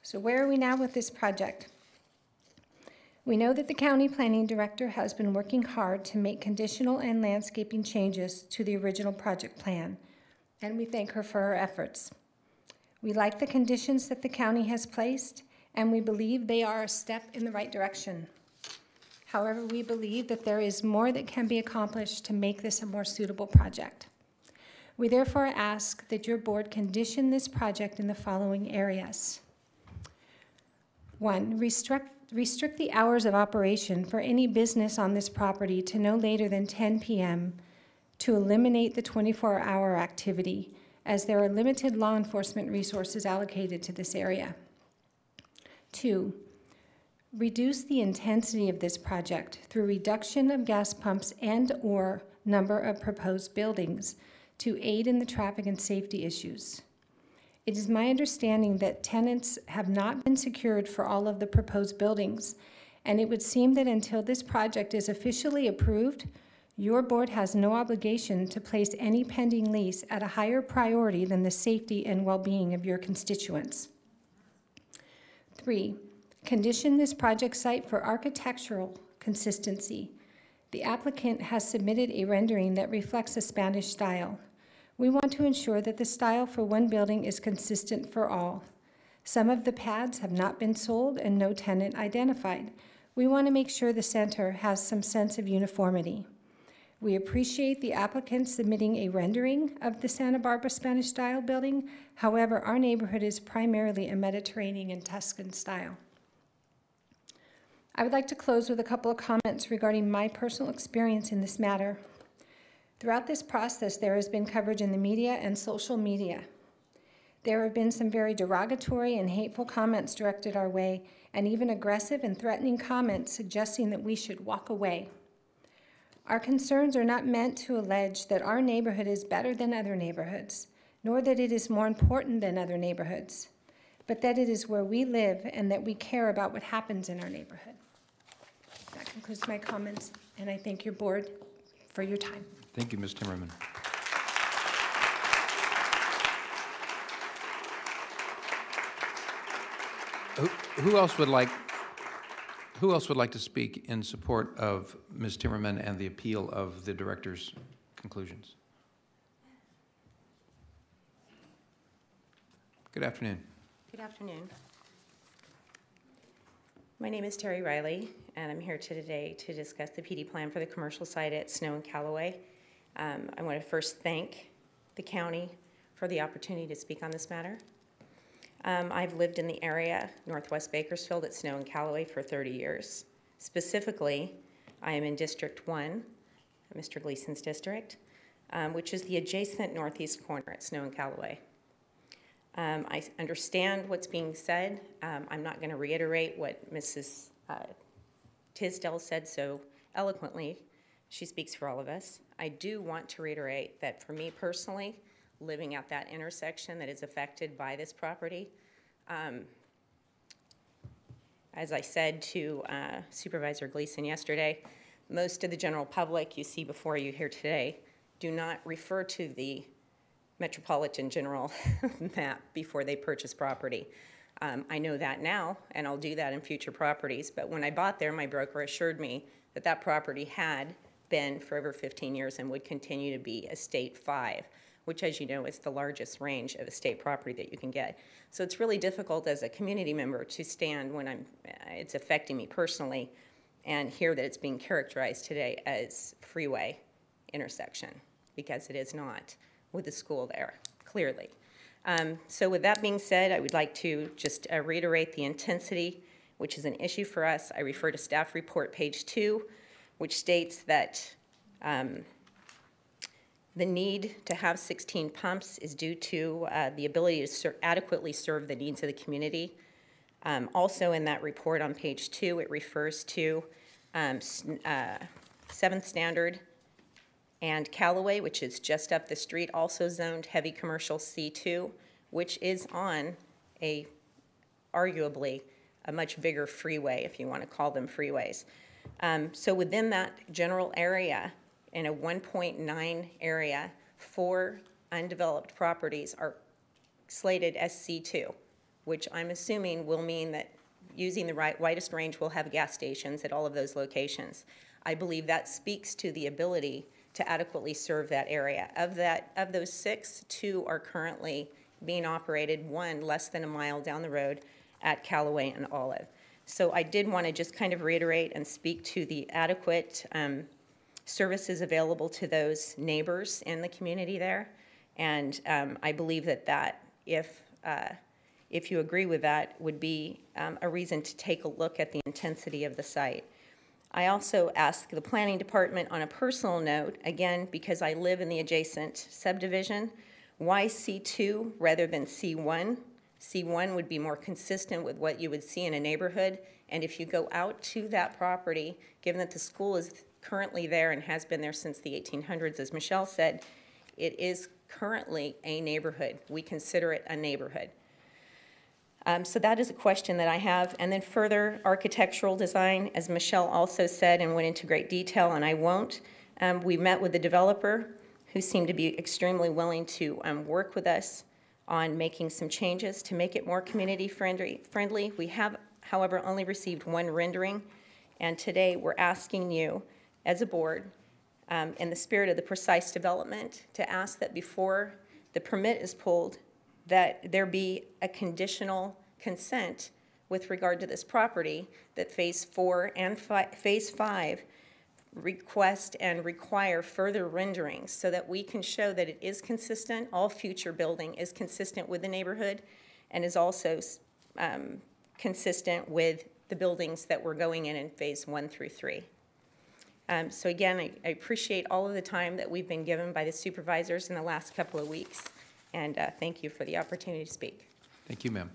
So where are we now with this project? We know that the county planning director has been working hard to make conditional and landscaping changes to the original project plan, and we thank her for her efforts. We like the conditions that the county has placed, and we believe they are a step in the right direction. However, we believe that there is more that can be accomplished to make this a more suitable project. We therefore ask that your board condition this project in the following areas. 1, restrict the hours of operation for any business on this property to no later than 10 p.m. to eliminate the 24-hour activity, as there are limited law enforcement resources allocated to this area. 2, reduce the intensity of this project through reduction of gas pumps and/or number of proposed buildings to aid in the traffic and safety issues. It is my understanding that tenants have not been secured for all of the proposed buildings, and it would seem that until this project is officially approved, your board has no obligation to place any pending lease at a higher priority than the safety and well-being of your constituents. 3, condition this project site for architectural consistency. The applicant has submitted a rendering that reflects a Spanish style. We want to ensure that the style for one building is consistent for all. Some of the pads have not been sold and no tenant identified. We want to make sure the center has some sense of uniformity. We appreciate the applicant submitting a rendering of the Santa Barbara Spanish style building. However, our neighborhood is primarily a Mediterranean and Tuscan style. I would like to close with a couple of comments regarding my personal experience in this matter. Throughout this process, there has been coverage in the media and social media. There have been some very derogatory and hateful comments directed our way, and even aggressive and threatening comments suggesting that we should walk away. Our concerns are not meant to allege that our neighborhood is better than other neighborhoods, nor that it is more important than other neighborhoods, but that it is where we live and that we care about what happens in our neighborhood. That concludes my comments, and I thank your board for your time. Thank you, Ms. Timmerman. Who else would like to speak in support of Ms. Timmerman and the appeal of the director's conclusions? Good afternoon. Good afternoon. My name is Terry Riley, and I'm here today to discuss the PD plan for the commercial site at Snow and Calloway. I want to first thank the county for the opportunity to speak on this matter. I've lived in the area, Northwest Bakersfield at Snow and Calloway, for 30 years. Specifically, I am in District 1, Mr. Gleason's district, which is the adjacent northeast corner at Snow and Calloway. I understand what's being said. I'm not going to reiterate what Mrs. Tisdale said so eloquently. She speaks for all of us. I do want to reiterate that for me personally, living at that intersection that is affected by this property, as I said to Supervisor Gleason yesterday, most of the general public you see before you here today do not refer to the Metropolitan General map before they purchase property. I know that now, and I'll do that in future properties, but when I bought there, my broker assured me that that property had been for over 15 years and would continue to be Estate 5, which, as you know, is the largest range of estate property that you can get. So it's really difficult as a community member to stand when it's affecting me personally and hear that it's being characterized today as freeway intersection, because it is not, with the school there, clearly. So with that being said, I would like to just reiterate the intensity, which is an issue for us. I refer to staff report page 2, which states that the need to have 16 pumps is due to the ability to adequately serve the needs of the community. Also in that report on page 2, it refers to 7th Standard and Calloway, which is just up the street, also zoned heavy commercial C2, which is on arguably a much bigger freeway, if you want to call them freeways. So within that general area, in a 1.9 area, 4 undeveloped properties are slated as C2, which I'm assuming will mean that using the widest range will have gas stations at all of those locations. I believe that speaks to the ability to adequately serve that area. Of those 6, 2 are currently being operated, 1 less than a mile down the road at Calloway and Olive. So I did want to just kind of reiterate and speak to the adequate services available to those neighbors in the community there. And I believe that if you agree with that, would be a reason to take a look at the intensity of the site. I also asked the planning department on a personal note, again, because I live in the adjacent subdivision, why C2 rather than C1? C1 would be more consistent with what you would see in a neighborhood. And if you go out to that property, given that the school is currently there and has been there since the 1800s, as Michele said, it is currently a neighborhood. We consider it a neighborhood. So that is a question that I have. And then further architectural design, as Michele also said and went into great detail, and I won't. We met with the developer, who seemed to be extremely willing to work with us on making some changes to make it more community friendly. We have, however, only received 1 rendering, and today we're asking you, as a board, in the spirit of the precise development, to ask that before the permit is pulled, that there be a conditional consent with regard to this property, that Phase 4 and Phase 5 request and require further renderings so that we can show that it is consistent, all future building is consistent with the neighborhood, and is also consistent with the buildings that we're going in Phase 1 through 3. So again, I appreciate all of the time that we've been given by the supervisors in the last couple of weeks. And thank you for the opportunity to speak. Thank you, ma'am.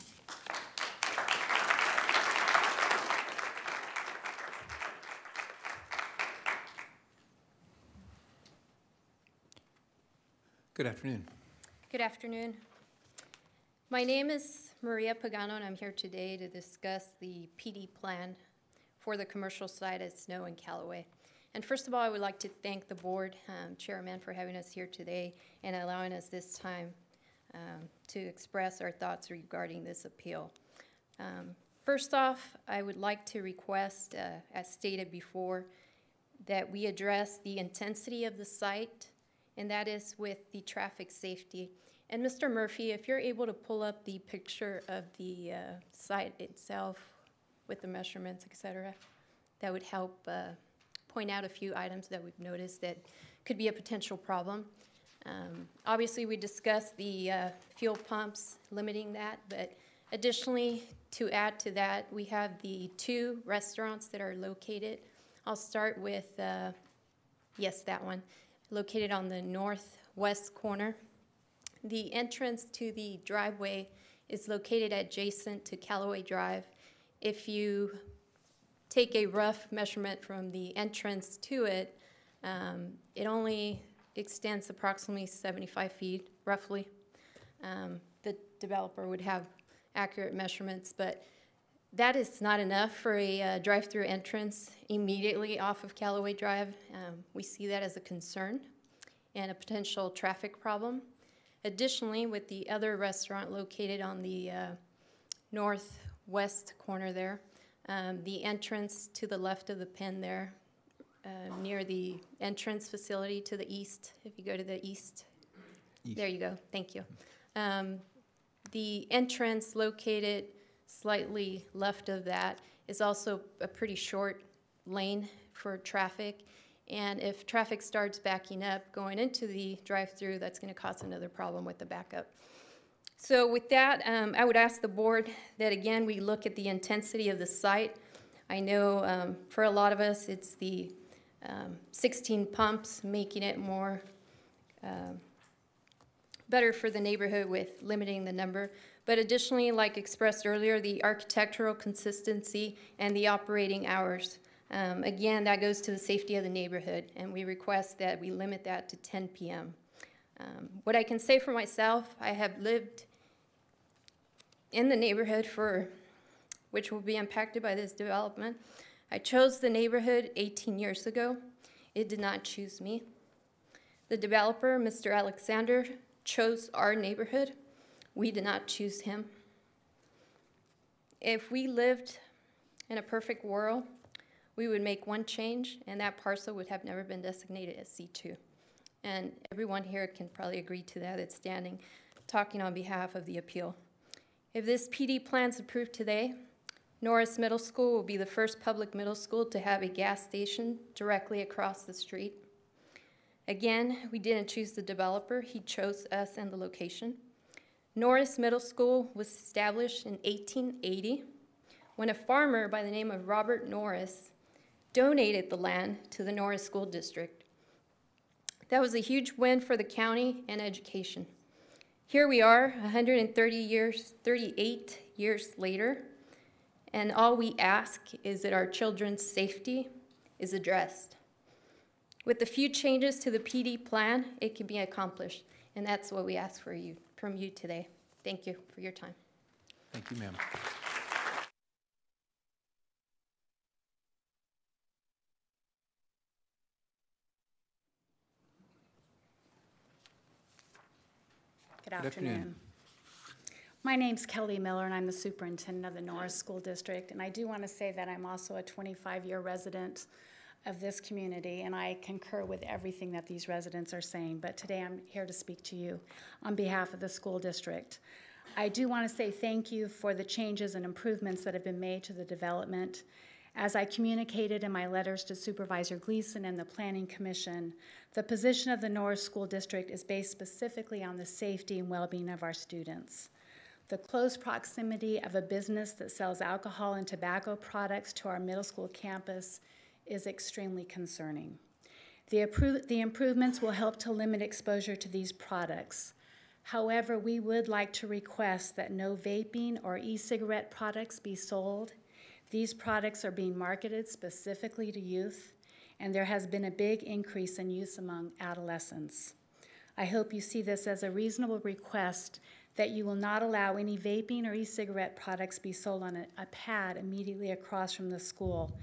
Good afternoon. Good afternoon. My name is Maria Pagano, and I'm here today to discuss the PD plan for the commercial site at Snow and Calloway. And first of all, I would like to thank the board chairman for having us here today and allowing us this time to express our thoughts regarding this appeal. First off, I would like to request, as stated before, that we address the intensity of the site, and that is with the traffic safety. And Mr. Murphy, if you're able to pull up the picture of the site itself with the measurements, et cetera, that would help point out a few items that we've noticed that could be a potential problem. Obviously, we discussed the fuel pumps, limiting that, but additionally, to add to that, we have the 2 restaurants that are located. I'll start with, yes, that one, located on the northwest corner. The entrance to the driveway is located adjacent to Calloway Drive. If you take a rough measurement from the entrance to it, it only extends approximately 75 feet, roughly. The developer would have accurate measurements, but that is not enough for a drive-through entrance immediately off of Calloway Drive. We see that as a concern and a potential traffic problem. Additionally, with the other restaurant located on the northwest corner there, the entrance to the left of the pen there, near the entrance facility to the east, if you go to the east. There you go, thank you. The entrance located slightly left of that is also a pretty short lane for traffic. And if traffic starts backing up going into the drive-through, that's going to cause another problem with the backup. So with that, I would ask the board that, again, we look at the intensity of the site. I know for a lot of us, it's the 16 pumps making it more better for the neighborhood with limiting the number. But additionally, like expressed earlier, the architectural consistency and the operating hours. Again, that goes to the safety of the neighborhood, and we request that we limit that to 10 p.m. What I can say for myself, I have lived in the neighborhood which will be impacted by this development. I chose the neighborhood 18 years ago. It did not choose me. The developer, Mr. Alexander, chose our neighborhood. We did not choose him. If we lived in a perfect world, we would make one change, and that parcel would have never been designated as C2. And everyone here can probably agree to that. It's standing, talking on behalf of the appeal. If this PD plan is approved today, Norris Middle School will be the first public middle school to have a gas station directly across the street. Again, we didn't choose the developer. He chose us and the location. Norris Middle School was established in 1880 when a farmer by the name of Robert Norris donated the land to the Norris School District. That was a huge win for the county and education. Here we are, 38 years later, and all we ask is that our children's safety is addressed. With a few changes to the PD plan, it can be accomplished, and that's what we ask from you today. Thank you for your time. Thank you, ma'am. Good afternoon. My name's Kelly Miller, and I'm the superintendent of the Norris School District. And I do want to say that I'm also a 25-year resident of this community, and I concur with everything that these residents are saying. But today I'm here to speak to you on behalf of the school district. I do want to say thank you for the changes and improvements that have been made to the development. As I communicated in my letters to Supervisor Gleason and the Planning Commission, the position of the Norris School District is based specifically on the safety and well-being of our students. The close proximity of a business that sells alcohol and tobacco products to our middle school campus is extremely concerning. The improvements will help to limit exposure to these products. However, we would like to request that no vaping or e-cigarette products be sold. These products are being marketed specifically to youth, and there has been a big increase in use among adolescents. I hope you see this as a reasonable request that you will not allow any vaping or e-cigarette products be sold on a pad immediately across from the school,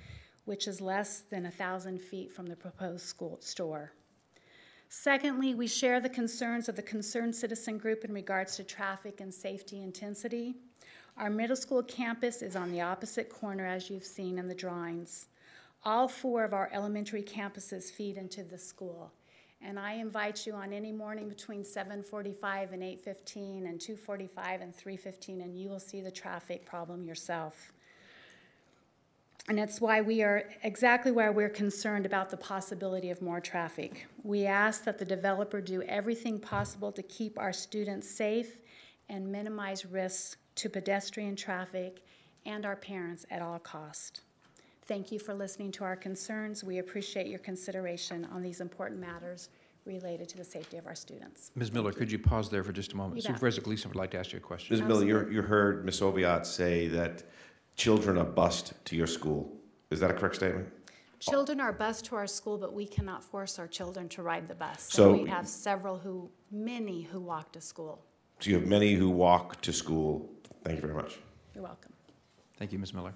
which is less than 1,000 feet from the proposed school store. Secondly, we share the concerns of the concerned citizen group in regards to traffic and safety intensity. Our middle school campus is on the opposite corner, as you've seen in the drawings. All 4 of our elementary campuses feed into the school. And I invite you on any morning between 7:45 and 8:15 and 2:45 and 3:15, and you will see the traffic problem yourself. And that's why we're concerned about the possibility of more traffic. We ask that the developer do everything possible to keep our students safe and minimize risks to pedestrian traffic and our parents at all costs. Thank you for listening to our concerns. We appreciate your consideration on these important matters related to the safety of our students. Ms. Miller, could you pause there for just a moment? You bet. Supervisor Gleason would like to ask you a question. Ms. Miller, you heard Ms. Oviatt say that children are bused to your school. Is that a correct statement? Children are bused to our school, but we cannot force our children to ride the bus. So we have many who walk to school. So you have many who walk to school. Thank you very much. You're welcome. Thank you, Ms. Miller.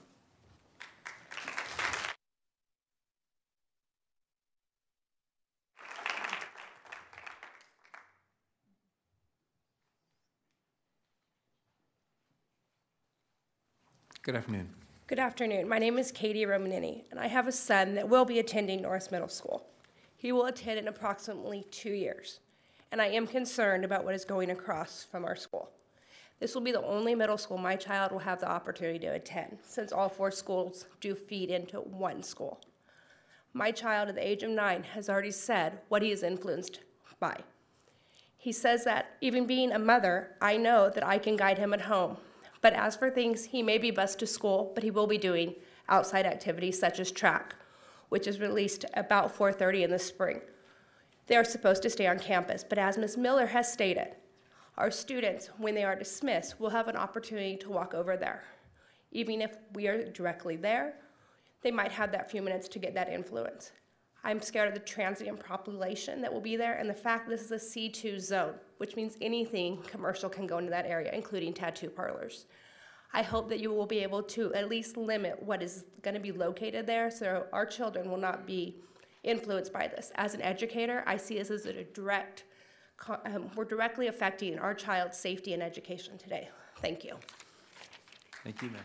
Good afternoon. Good afternoon. My name is Katie Romanini, and I have a son that will be attending Norris Middle School. He will attend in approximately 2 years, and I am concerned about what is going across from our school. This will be the only middle school my child will have the opportunity to attend, since all 4 schools do feed into one school. My child at the age of 9 has already said what he is influenced by. He says that even being a mother, I know that I can guide him at home. But as for things, he may be bused to school, but he will be doing outside activities such as track, which is released about 4:30 in the spring. They are supposed to stay on campus, but as Ms. Miller has stated, our students, when they are dismissed, will have an opportunity to walk over there. Even if we are directly there, they might have that few minutes to get that influence. I'm scared of the transient population that will be there and the fact this is a C2 zone, which means anything commercial can go into that area, including tattoo parlors. I hope that you will be able to at least limit what is going to be located there so our children will not be influenced by this. As an educator, I see this as a we're directly affecting our child's safety and education today. Thank you. Thank you, ma'am.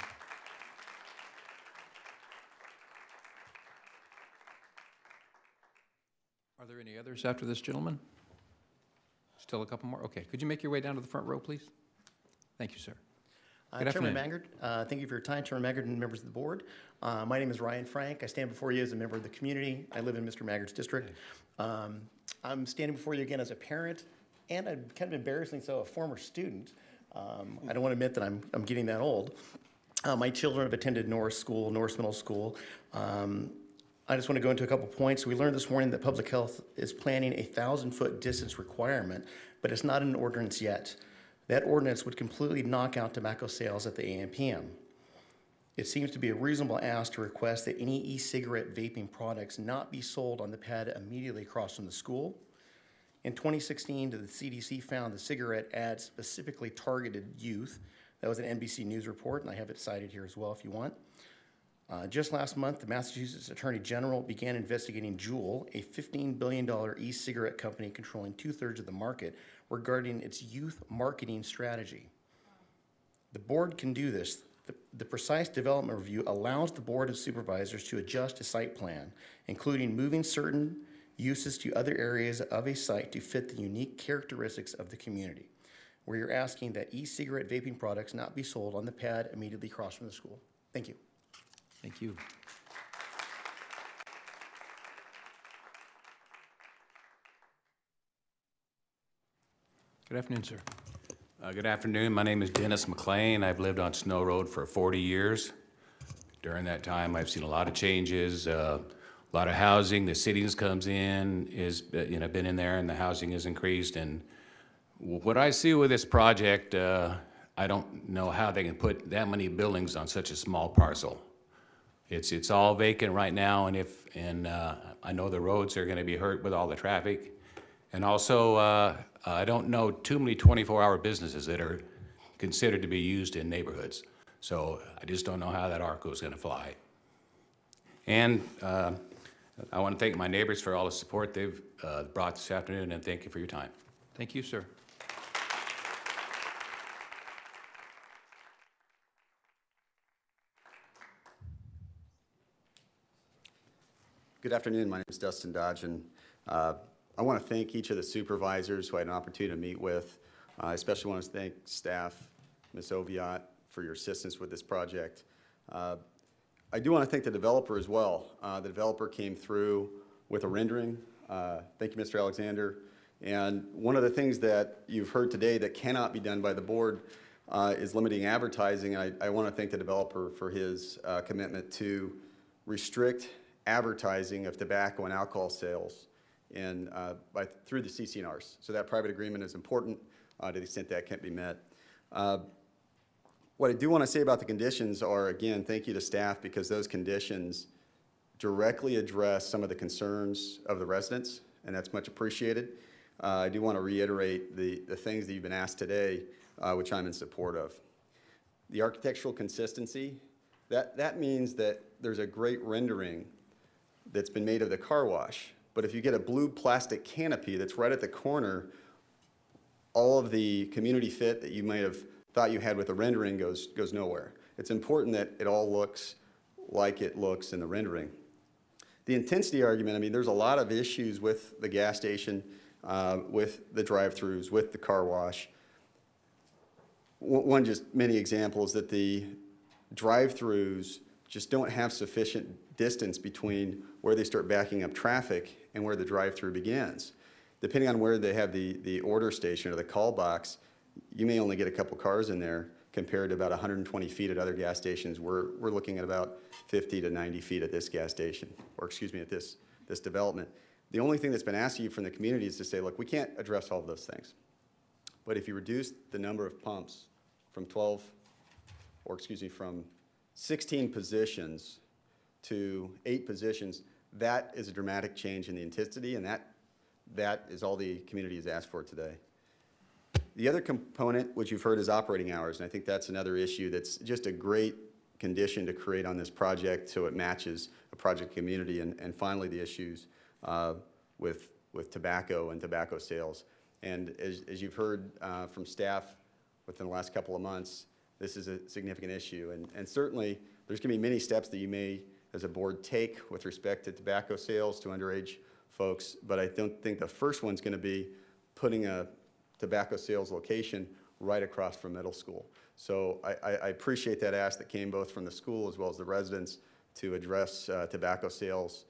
Are there any others after this gentleman? Still a couple more? Okay. Could you make your way down to the front row, please? Thank you, sir. Good Chairman afternoon. Maggard, thank you for your time. Chairman Maggard and members of the board. My name is Ryan Frank. I stand before you as a member of the community. I live in Mr. Maggard's district. I'm standing before you again as a parent and I'm kind of embarrassingly so a former student. I don't want to admit that I'm getting that old. My children have attended Norris Middle School. I just want to go into a couple points. We learned this morning that public health is planning a 1,000-foot distance requirement, but it's not an ordinance yet. That ordinance would completely knock out tobacco sales at the AM PM. It seems to be a reasonable ask to request that any e-cigarette vaping products not be sold on the pad immediately across from the school. In 2016, the CDC found the cigarette ad specifically targeted youth. That was an NBC News report, and I have it cited here as well if you want. Just last month, the Massachusetts Attorney General began investigating Juul, a $15 billion e-cigarette company controlling 2/3 of the market, regarding its youth marketing strategy. The board can do this. The precise development review allows the Board of Supervisors to adjust a site plan, including moving certain uses to other areas of a site to fit the unique characteristics of the community, where you're asking that e-cigarette vaping products not be sold on the pad immediately across from the school. Thank you. Thank you. Good afternoon, sir. Good afternoon. My name is Dennis McLean. I've lived on Snow Road for 40 years. During that time, I've seen a lot of changes, a lot of housing. The city comes in, been in there, and the housing has increased. And What I see with this project, I don't know how they can put that many buildings on such a small parcel. It's all vacant right now, and I know the roads are going to be hurt with all the traffic. And also, I don't know too many 24-hour businesses that are considered to be used in neighborhoods. So I just don't know how that ARCO is going to fly. And I want to thank my neighbors for all the support they've brought this afternoon, and thank you for your time. Thank you, sir. Good afternoon. My name is Dustin Dodge, and I want to thank each of the supervisors who I had an opportunity to meet with. I especially want to thank staff, Ms. Oviatt, for your assistance with this project. I do want to thank the developer as well. The developer came through with a rendering. Thank you, Mr. Alexander. And one of the things that you've heard today that cannot be done by the board is limiting advertising. I want to thank the developer for his commitment to restrict advertising of tobacco and alcohol sales through the CC&Rs. So that private agreement is important to the extent that can't be met. What I do want to say about the conditions are, again, thank you to staff, because those conditions directly address some of the concerns of the residents, and that's much appreciated. I do want to reiterate the things that you've been asked today, which I'm in support of. The architectural consistency, that means that there's a great rendering that's been made of the car wash, but if you get a blue plastic canopy that's right at the corner, all of the community fit that you might have thought you had with the rendering goes nowhere. It's important that it all looks like it looks in the rendering. The intensity argument, I mean, there's a lot of issues with the gas station, with the drive-throughs, with the car wash. One just many examples that the drive-throughs just don't have sufficient distance between where they start backing up traffic and where the drive-through begins. Depending on where they have the order station or the call box, you may only get a couple cars in there compared to about 120 feet at other gas stations. We're looking at about 50 to 90 feet at this gas station, or excuse me, at this development. The only thing that's been asked of you from the community is to say, look, we can't address all of those things. But if you reduce the number of pumps from 16 positions to 8 positions, that is a dramatic change in the intensity, and that is all the community has asked for today. The other component, which you've heard, is operating hours, and I think that's another issue that's just a great condition to create on this project so it matches a project community. And finally, the issues with tobacco and tobacco sales. And as you've heard from staff within the last couple of months, this is a significant issue. And certainly, there's going to be many steps that you may, as a board, take with respect to tobacco sales to underage folks, but I don't think the first one's going to be putting a tobacco sales location right across from middle school. So I appreciate that ask that came both from the school as well as the residents to address tobacco sales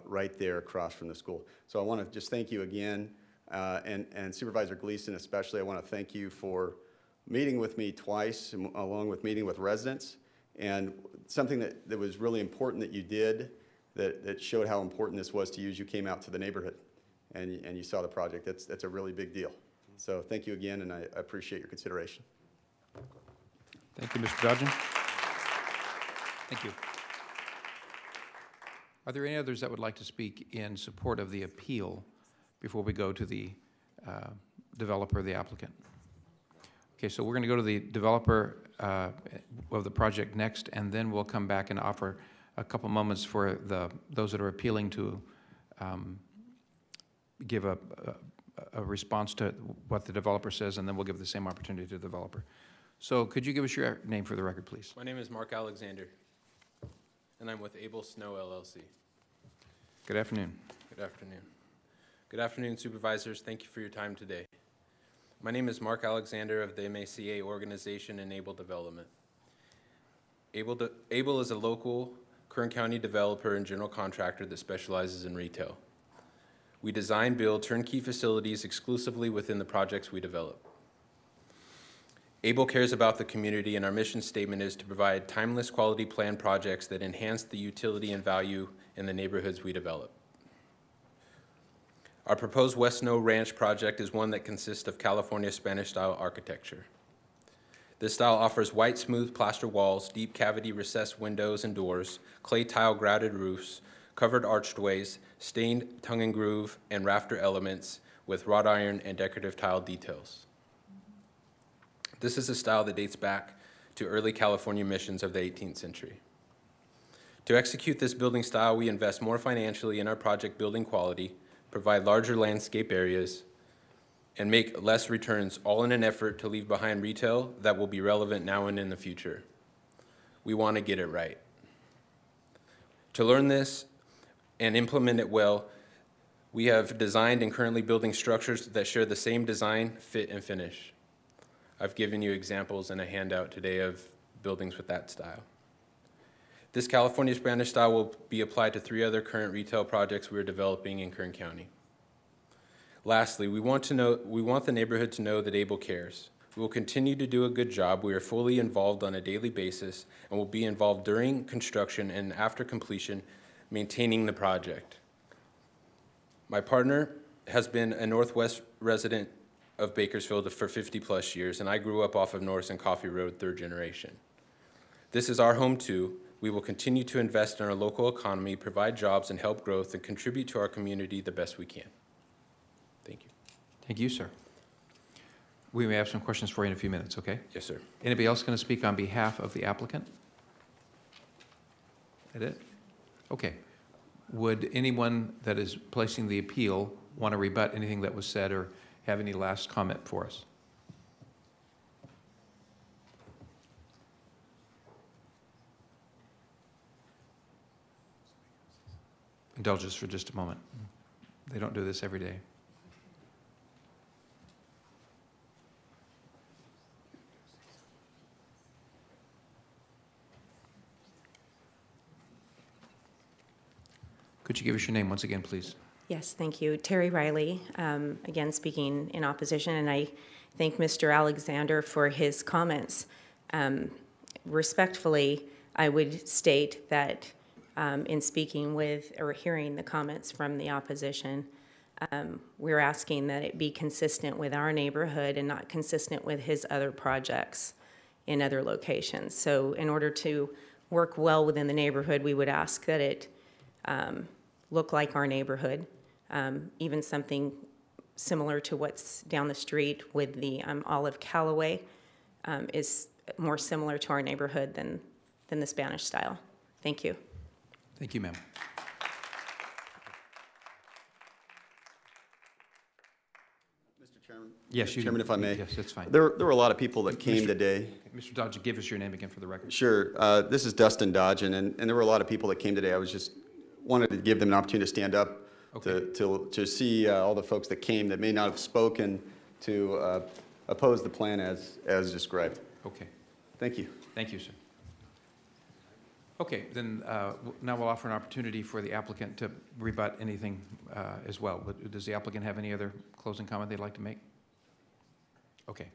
right there across from the school. So I want to just thank you again, and Supervisor Gleason especially, I want to thank you for meeting with me twice, along with meeting with residents. And something that was really important that you did that showed how important this was to you is you came out to the neighborhood and you saw the project. That's a really big deal. So thank you again, and I appreciate your consideration. Thank you, Mr. Dodgen. Thank you. Are there any others that would like to speak in support of the appeal before we go to the developer, the applicant? Okay, so we're going to go to the developer of the project next, and then we'll come back and offer a couple moments for those that are appealing to give a response to what the developer says, and then we'll give the same opportunity to the developer. So could you give us your name for the record, please? My name is Mark Alexander, and I'm with Able Snow LLC. Good afternoon. Good afternoon. Good afternoon, supervisors. Thank you for your time today. My name is Mark Alexander of the MACA organization and Able Development. Able is a local Kern County developer and general contractor that specializes in retail. We design, build turnkey facilities exclusively within the projects we develop. Able cares about the community, and our mission statement is to provide timeless quality plan projects that enhance the utility and value in the neighborhoods we develop. Our proposed West Snow Ranch project is one that consists of California Spanish-style architecture. This style offers white, smooth plaster walls, deep cavity recessed windows and doors, clay tile grouted roofs, covered archways, stained tongue and groove, and rafter elements with wrought iron and decorative tile details. This is a style that dates back to early California missions of the 18th century. To execute this building style, we invest more financially in our project building quality, provide larger landscape areas, and make less returns, all in an effort to leave behind retail that will be relevant now and in the future. We want to get it right. To learn this and implement it well, we have designed and currently building structures that share the same design, fit, and finish. I've given you examples in a handout today of buildings with that style. This California Spanish style will be applied to 3 other current retail projects we are developing in Kern County. Lastly, we want the neighborhood to know that Able cares. We will continue to do a good job. We are fully involved on a daily basis and will be involved during construction and after completion, maintaining the project. My partner has been a Northwest resident of Bakersfield for 50+ years, and I grew up off of Norris and Coffee Road, 3rd generation. This is our home too. We will continue to invest in our local economy, provide jobs and help growth, and contribute to our community the best we can. Thank you. Thank you, sir. We may have some questions for you in a few minutes, okay? Yes, sir. Anybody else going to speak on behalf of the applicant? That it? Okay. Would anyone that is placing the appeal want to rebut anything that was said or have any last comment for us? Indulge us for just a moment. They don't do this every day. Could you give us your name once again, please? Yes, thank you. Terry Riley, again speaking in opposition, and I thank Mr. Alexander for his comments. Respectfully, I would state that in speaking with or hearing the comments from the opposition, we're asking that it be consistent with our neighborhood and not consistent with his other projects in other locations. So in order to work well within the neighborhood, we would ask that it look like our neighborhood, even something similar to what's down the street with the Olive Calloway is more similar to our neighborhood than the Spanish style. Thank you. Thank you, ma'am. Mr. Chairman? Yes, Mr. Chairman, if I may. Yes, that's fine. There were a lot of people that came today. Mr. Dodge, give us your name again for the record. Sure. This is Dustin Dodgen, and there were a lot of people that came today. I was just wanted to give them an opportunity to stand up to see all the folks that came that may not have spoken to oppose the plan as described. Okay. Thank you. Thank you, sir. Okay, then now we'll offer an opportunity for the applicant to rebut anything as well. Does the applicant have any other closing comment they'd like to make? Okay,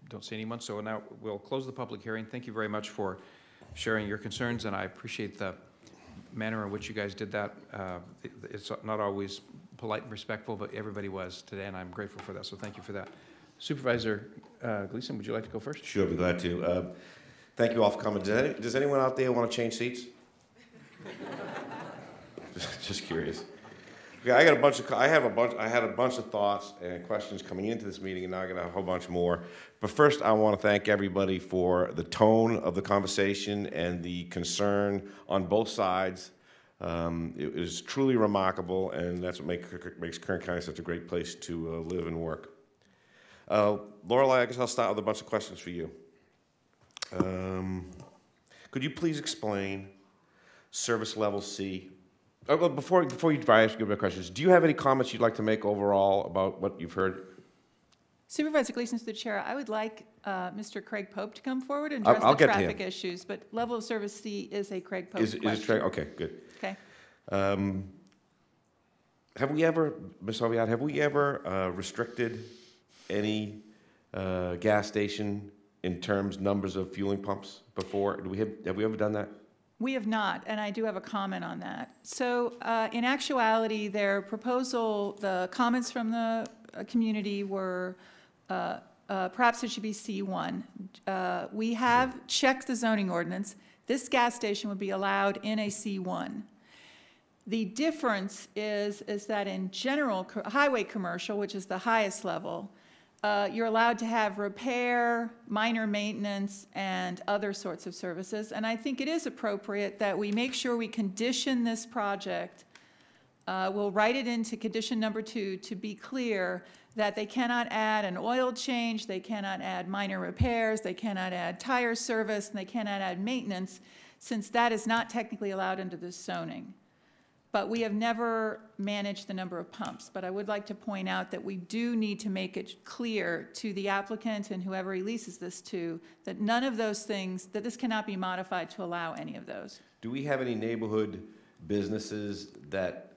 don't see anyone, so now we'll close the public hearing. Thank you very much for sharing your concerns, and I appreciate the manner in which you guys did that. It's not always polite and respectful, but everybody was today, and I'm grateful for that, so thank you for that. Supervisor Gleason, would you like to go first? Sure, I'd be glad to. Thank you all for coming. Does anyone out there want to change seats? Just curious. Okay, I had a bunch of thoughts and questions coming into this meeting, and now I got a whole bunch more. But first, I want to thank everybody for the tone of the conversation and the concern on both sides. It was truly remarkable, and that's what makes Kern County such a great place to live and work. Lorelei, I guess I'll start with a bunch of questions for you. Could you please explain service level C? Before you ask your questions, do you have any comments you'd like to make overall about what you've heard? Supervisor Gleason, to the chair, I would like Mr. Craig Pope to come forward and address the traffic issues, but level of service C is a Craig Pope question. Okay, good. Okay. Have we ever, Ms. Oviatt, restricted any gas station in terms numbers of fueling pumps before? Have we ever done that? We have not, and I do have a comment on that. So in actuality, their proposal, the comments from the community were perhaps it should be C1. We have checked the zoning ordinance. This gas station would be allowed in a C1. The difference is that in general highway commercial, which is the highest level, you're allowed to have repair, minor maintenance, and other sorts of services. And I think it is appropriate that we make sure we condition this project. We'll write it into condition number 2 to be clear that they cannot add an oil change, they cannot add minor repairs, they cannot add tire service, and they cannot add maintenance, since that is not technically allowed under this zoning. But we have never managed the number of pumps. But I would like to point out that we do need to make it clear to the applicant and whoever he leases this to that none of those things, that this cannot be modified to allow any of those. Do we have any neighborhood businesses that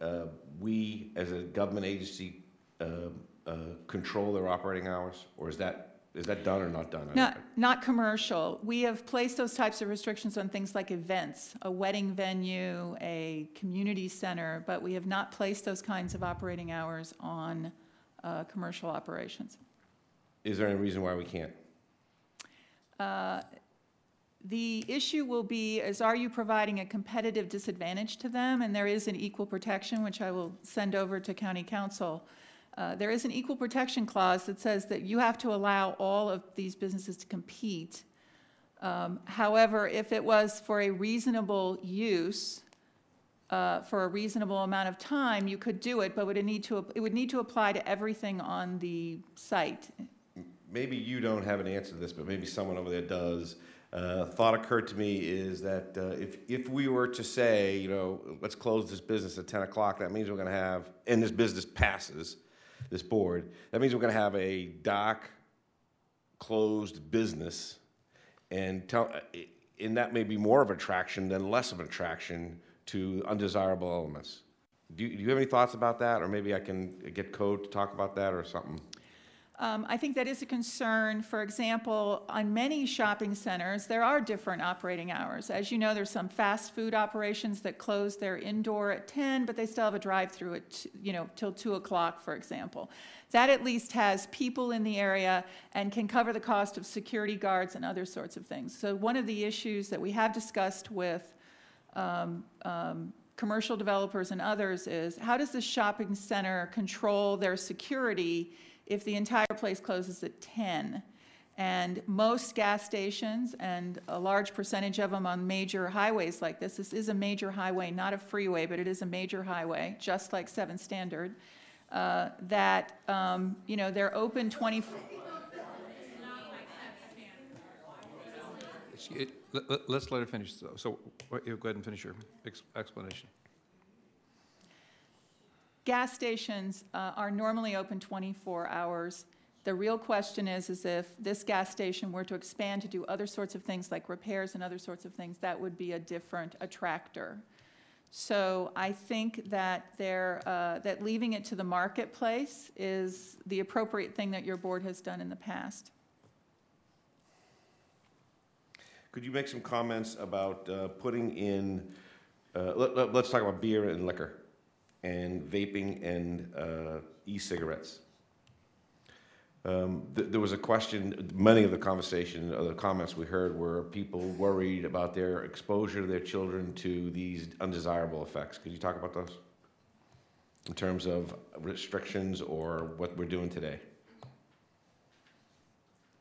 we, as a government agency, control their operating hours? Or is that done or not done? Not commercial. We have placed those types of restrictions on things like events, a wedding venue, a community center, but we have not placed those kinds of operating hours on commercial operations. Is there any reason why we can't? The issue will be are you providing a competitive disadvantage to them? And there is an equal protection, which I will send over to County Council. There is an equal protection clause that says that you have to allow all of these businesses to compete. However, if it was for a reasonable use, for a reasonable amount of time, you could do it, but it would need to apply to everything on the site. Maybe you don't have an answer to this, but maybe someone over there does. Thought occurred to me is that if we were to say, let's close this business at 10 o'clock, that means we're going to have, and this business passes, this board, that means we're going to have a dark, closed business, and that may be more of an attraction than less of an attraction to undesirable elements. Do you have any thoughts about that, or maybe I can get code to talk about that or something? I think that is a concern. For example, on many shopping centers, there are different operating hours. As you know, there's some fast food operations that close their indoor at 10, but they still have a drive-through at, till 2 o'clock, for example. That at least has people in the area and can cover the cost of security guards and other sorts of things. So one of the issues that we have discussed with commercial developers and others is how does the shopping center control their security if the entire place closes at 10? And most gas stations, and a large percentage of them on major highways like this is a major highway, not a freeway, but it is a major highway, just like 7 Standard, that, they're open 24. Let's let her finish. So go ahead and finish your explanation. Gas stations are normally open 24 hours. The real question is if this gas station were to expand to do other sorts of things like repairs and other sorts of things, that would be a different attractor. So I think that that leaving it to the marketplace is the appropriate thing that your board has done in the past. Could you make some comments about putting in, let's talk about beer and liquor, and vaping and e-cigarettes. There was a question, many of the conversation, or the comments we heard were people worried about their exposure to their children to these undesirable effects. Could you talk about those in terms of restrictions or what we're doing today?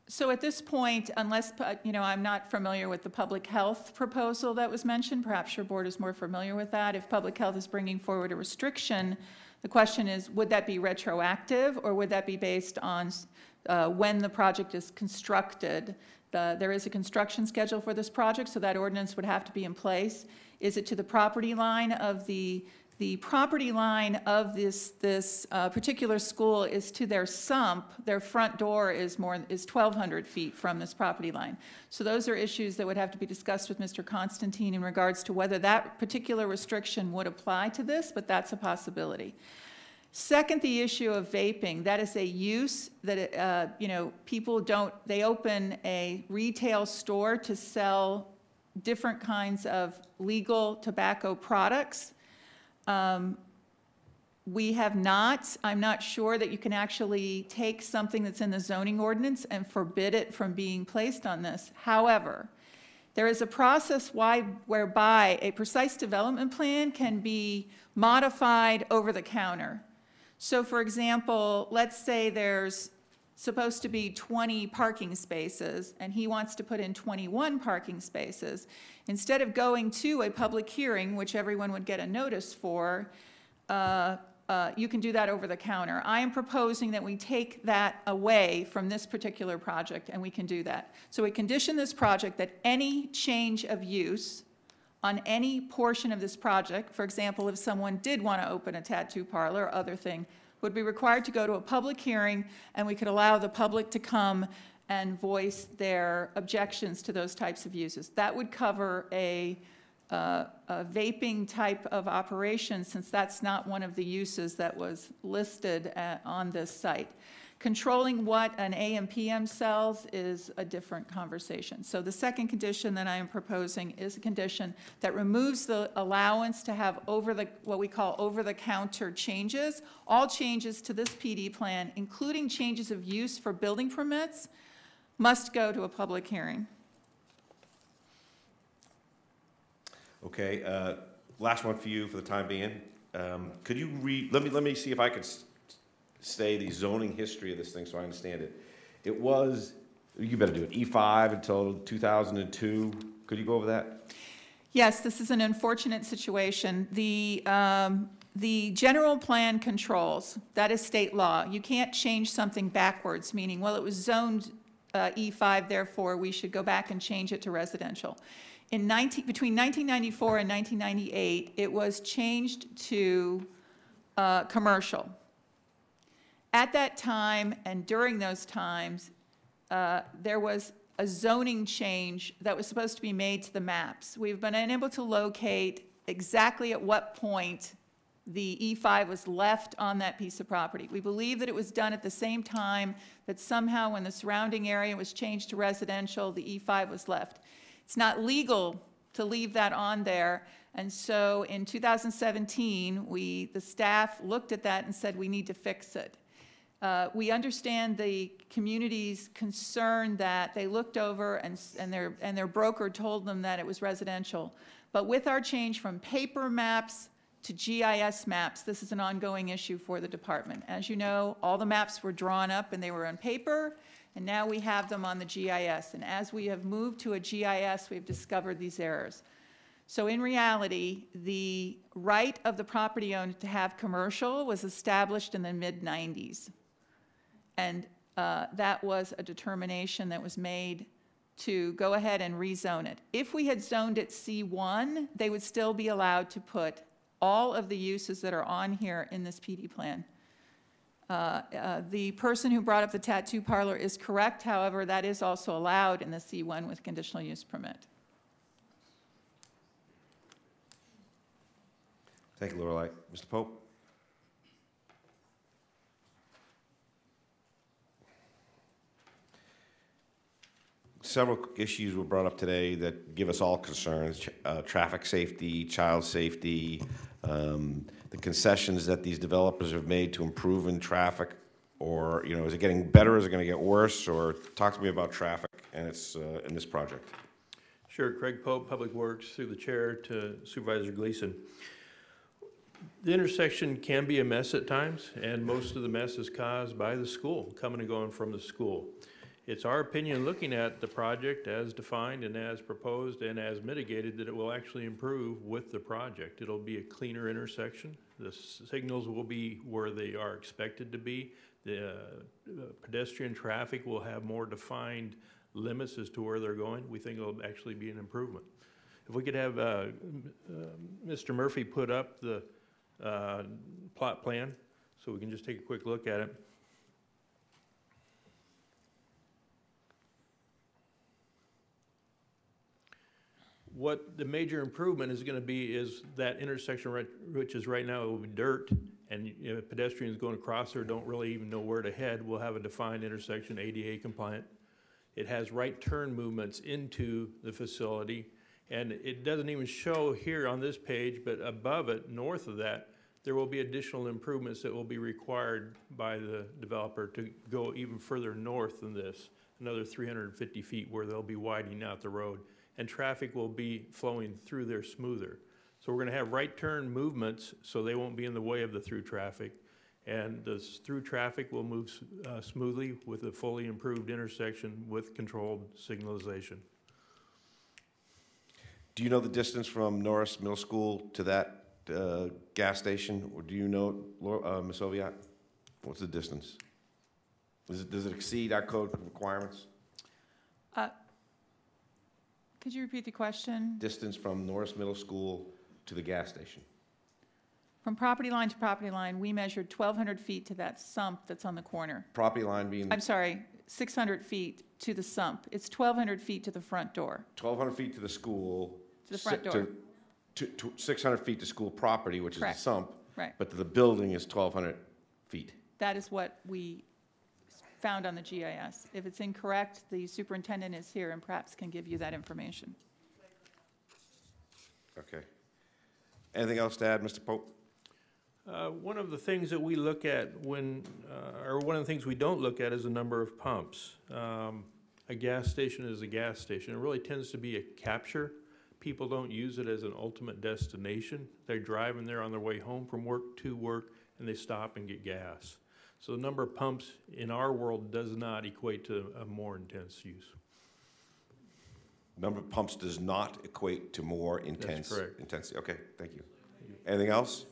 So at this point, unless, I'm not familiar with the public health proposal that was mentioned. Perhaps your board is more familiar with that. If public health is bringing forward a restriction, the question is, would that be retroactive or would that be based on when the project is constructed? There is a construction schedule for this project, so that ordinance would have to be in place. Is it to the property line of the property line of this particular school is to their sump. Their front door is 1,200 feet from this property line. So those are issues that would have to be discussed with Mr. Constantine in regards to whether that particular restriction would apply to this, but that's a possibility. Second, the issue of vaping. That is a use that, people don't, they open a retail store to sell different kinds of legal tobacco products. We have not, I'm not sure that you can actually take something that's in the zoning ordinance and forbid it from being placed on this. However, there is a process whereby a precise development plan can be modified over the counter. So for example, let's say there's supposed to be 20 parking spaces and he wants to put in 21 parking spaces. Instead of going to a public hearing, which everyone would get a notice for, you can do that over the counter. I am proposing that we take that away from this particular project, and we can do that. So we condition this project that any change of use on any portion of this project, for example, if someone did want to open a tattoo parlor or other thing, would be required to go to a public hearing, and we could allow the public to come and voice their objections to those types of uses. That would cover a vaping type of operation, since that's not one of the uses that was listed on this site. Controlling what an AM PM sells is a different conversation. So the second condition that I am proposing is a condition that removes the allowance to have what we call over-the-counter changes. All changes to this PD plan, including changes of use for building permits, must go to a public hearing. Okay, last one for you for the time being. Could you let me see if I could say the zoning history of this thing so I understand it. It was, you better do it, E5 until 2002. Could you go over that? Yes, this is an unfortunate situation. The general plan controls, that is state law. You can't change something backwards, meaning, well, it was zoned E5, therefore we should go back and change it to residential. Between 1994 and 1998, it was changed to commercial. At that time and during those times, there was a zoning change that was supposed to be made to the maps. We've been unable to locate exactly at what point the E5 was left on that piece of property. We believe that it was done at the same time that somehow when the surrounding area was changed to residential, the E5 was left. It's not legal to leave that on there, and so in 2017, the staff looked at that and said we need to fix it. We understand the community's concern that they looked over and their broker told them that it was residential. But with our change from paper maps to GIS maps, this is an ongoing issue for the department. As you know, all the maps were drawn up and they were on paper, and now we have them on the GIS. And as we have moved to a GIS, we've discovered these errors. So in reality, the right of the property owner to have commercial was established in the mid-90s. And that was a determination that was made to go ahead and rezone it. If we had zoned it C1, they would still be allowed to put all of the uses that are on here in this PD plan. The person who brought up the tattoo parlor is correct. However, that is also allowed in the C1 with conditional use permit. Thank you, Lorelei. Mr. Pope? Several issues were brought up today that give us all concerns. Traffic safety, child safety, the concessions that these developers have made to improve in traffic, or, you know, is it getting better, is it going to get worse, or talk to me about traffic and its in this project. Sure, Craig Pope, Public Works, through the chair to Supervisor Gleason. The intersection can be a mess at times, and most of the mess is caused by the school, coming and going from the school. It's our opinion, looking at the project as defined and as proposed and as mitigated, that it will actually improve with the project. It'll be a cleaner intersection. The signals will be where they are expected to be. The pedestrian traffic will have more defined limits as to where they're going. We think it'll actually be an improvement. If we could have Mr. Murphy put up the plot plan so we can just take a quick look at it. What the major improvement is going to be is that intersection, which is right now, it will be dirt, and pedestrians going across there don't really even know where to head. We'll have a defined intersection, ADA compliant. It has right turn movements into the facility, And it doesn't even show here on this page, but above it, north of that, there will be additional improvements that will be required by the developer to go even further north than this, another 350 feet where they'll be widening out the road. And traffic will be flowing through there smoother. So we're gonna have right turn movements so they won't be in the way of the through traffic. And the through traffic will move smoothly with a fully improved intersection with controlled signalization. Do you know the distance from Norris Middle School to that gas station? Or do you know, Ms. Oviatt? What's the distance? Does it exceed our code requirements? Could you repeat the question? Distance from Norris Middle School to the gas station. From property line to property line, we measured 1,200 feet to that sump that's on the corner. Property line being? I'm sorry, 600 feet to the sump. It's 1,200 feet to the front door. 1,200 feet to the school. To the front door. To 600 feet to school property, which Correct. is the sump. Right. But the building is 1,200 feet. That is what we found on the GIS. If it's incorrect, the superintendent is here and perhaps can give you that information. Okay. Anything else to add, Mr. Pope? One of the things that we look at when, or one of the things we don't look at is the number of pumps. A gas station is a gas station. It really tends to be a capture. People don't use it as an ultimate destination. They're driving there on their way home from work to work, and they stop and get gas. So the number of pumps in our world does not equate to a more intense use. Number of pumps does not equate to more intense. That's correct. Intensity. Okay, thank you. Anything else?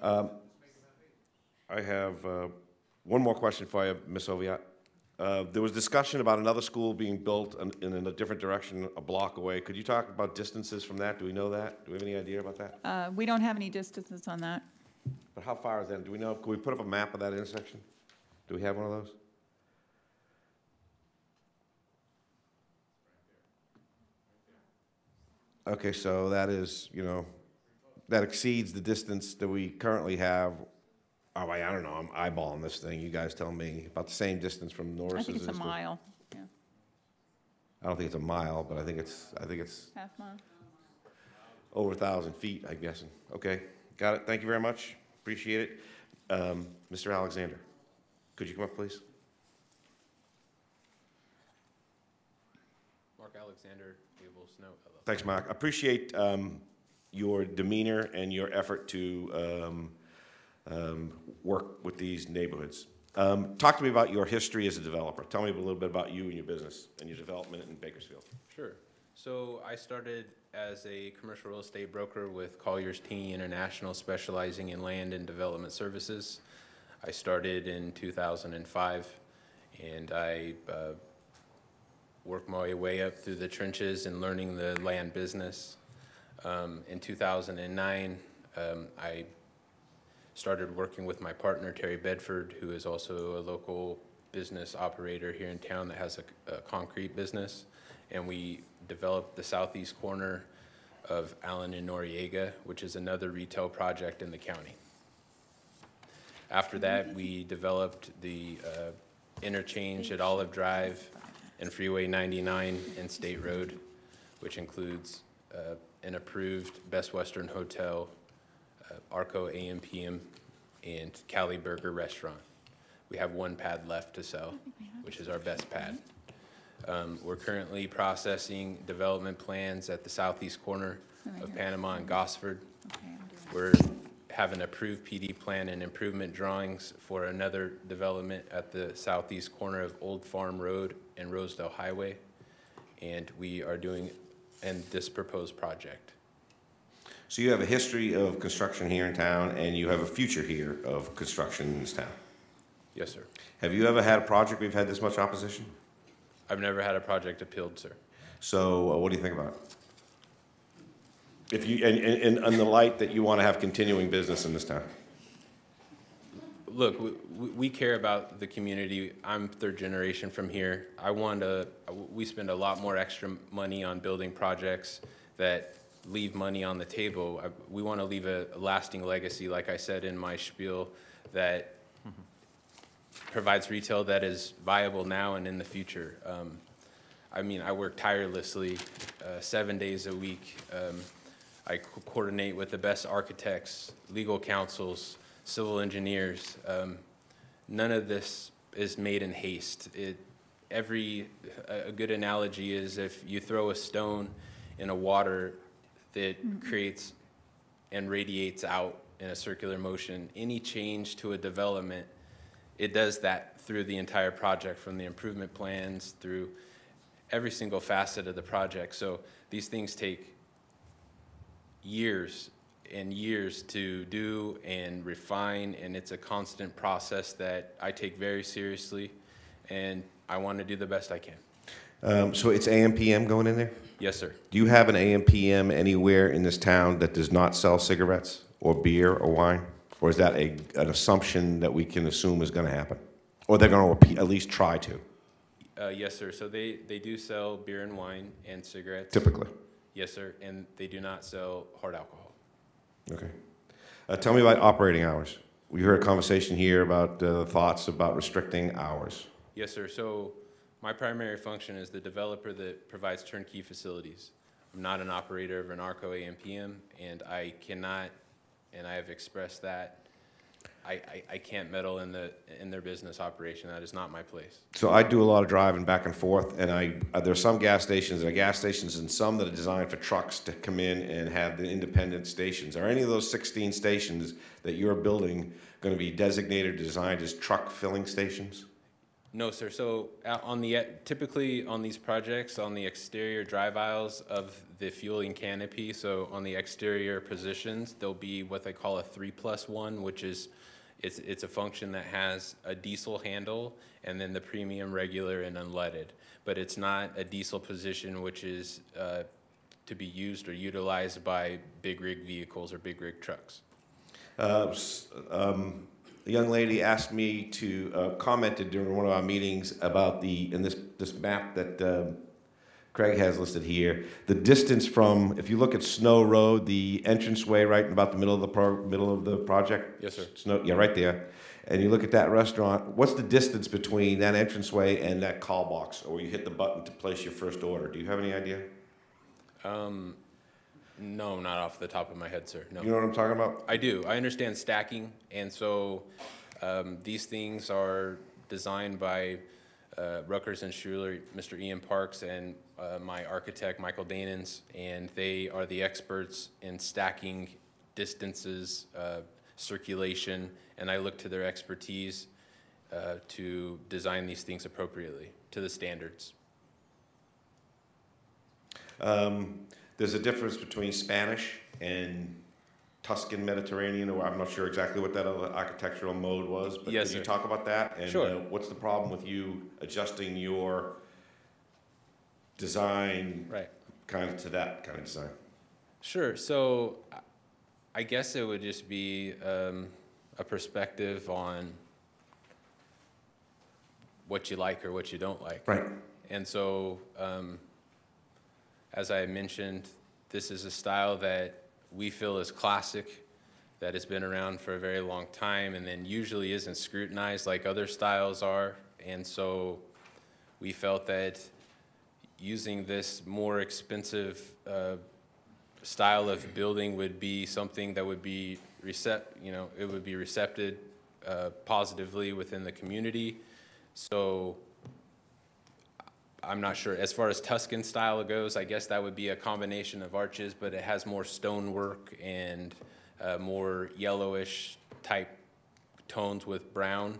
I have one more question for you, Ms. Oviatt. There was discussion about another school being built in a different direction, a block away. Could you talk about distances from that? Do we know that? Do we have any idea about that? We don't have any distances on that. But how far is that? Do we know? Can we put up a map of that intersection? Do we have one of those? Okay, so that is, that exceeds the distance that we currently have. Oh, I don't know, I'm eyeballing this thing. You guys tell me. About the same distance from Norris. I think it's a mile. Yeah. I don't think it's a mile, but I think it's Half mile. over 1,000 feet, I'm guessing. Okay, got it. Thank you very much. Appreciate it. Mr. Alexander, could you come up, please? Mark Alexander, Gable Snow. Thanks, Mark. I appreciate your demeanor and your effort to work with these neighborhoods. Talk to me about your history as a developer. Tell me a little bit about you and your business and your development in Bakersfield. Sure. So I started as a commercial real estate broker with Colliers T International, specializing in land and development services. I started in 2005, and I worked my way up through the trenches and learning the land business. In 2009, I started working with my partner, Terry Bedford, who is also a local business operator here in town that has a concrete business. And we developed the southeast corner of Allen and Noriega, which is another retail project in the county. After that, we developed the interchange at Olive Drive and Freeway 99 and State Road, which includes an approved Best Western Hotel, Arco AM/PM, and Cali Burger Restaurant. We have one pad left to sell, which is our best pad. We're currently processing development plans at the southeast corner of Panama and Gosford. We're having approved PD plan and improvement drawings for another development at the southeast corner of Old Farm Road and Rosedale Highway. And we are doing this proposed project. So you have a history of construction here in town, and you have a future here of construction in this town. Yes, sir. Have you ever had a project we've had this much opposition? I've never had a project appealed, sir. So what do you think about it? If you, in the light that you want to have continuing business in this town? Look, we care about the community. I'm third generation from here. We spend a lot more extra money on building projects that leave money on the table. We want to leave a lasting legacy, like I said in my spiel, that provides retail that is viable now and in the future. I mean, I work tirelessly 7 days a week. I coordinate with the best architects, legal counsels, civil engineers. None of this is made in haste. A good analogy is if you throw a stone in a water that creates and radiates out in a circular motion, any change to a development, it does that through the entire project, from the improvement plans through every single facet of the project. So these things take years and years to do and refine, and it's a constant process that I take very seriously, and I want to do the best I can. So it's AM/PM going in there? Yes, sir. Do you have an AM/PM anywhere in this town that does not sell cigarettes or beer or wine? Or is that an assumption that we can assume is going to happen? Or they're going to at least try to? Yes, sir. So they do sell beer and wine and cigarettes. Typically? Yes, sir. And they do not sell hard alcohol. Okay. Tell me about operating hours. We heard a conversation here about thoughts about restricting hours. Yes, sir. So my primary function is the developer that provides turnkey facilities. I'm not an operator of an ARCO AM/PM, and I cannot, and I have expressed that, I can't meddle in their business operation. That is not my place. So I do a lot of driving back and forth, and there's some gas stations and some that are designed for trucks to come in and have the independent stations. Are any of those 16 stations that you're building going to be designated or designed as truck filling stations? No, sir. So typically on these projects, on the exterior drive aisles of the fueling canopy, so on the exterior positions, there'll be what they call a 3+1, which is it's a function that has a diesel handle and then the premium regular and unleaded. But it's not a diesel position which is to be used or utilized by big rig vehicles or big rig trucks. A young lady asked me to commented during one of our meetings about this map that Craig has listed here. The distance from, if you look at Snow Road, the entranceway right in about the middle of the project. Yes, sir. Yeah, right there. And you look at that restaurant. What's the distance between that entranceway and that call box, or where you hit the button to place your first order? Do you have any idea? No, not off the top of my head, sir. No. You know what I'm talking about? I do. I understand stacking, and so these things are designed by Ruettgers and Schuler, Mr. Ian Parks, and my architect, Michael Danens, and they are the experts in stacking distances, circulation, and I look to their expertise to design these things appropriately to the standards. There's a difference between Spanish and Tuscan Mediterranean, or I'm not sure exactly what that other architectural mode was, but yes, can you sir. talk about that? And sure. What's the problem with you adjusting your design kind of to that kind of design? Sure. So I guess it would just be a perspective on what you like or what you don't like. Right. And so as I mentioned, this is a style that we feel is classic, that has been around for a very long time, and then usually isn't scrutinized like other styles are. And so we felt that using this more expensive style of building would be something that would be it would be recepted positively within the community. So I'm not sure. As far as Tuscan style goes, I guess that would be a combination of arches, but it has more stonework and more yellowish type tones with brown.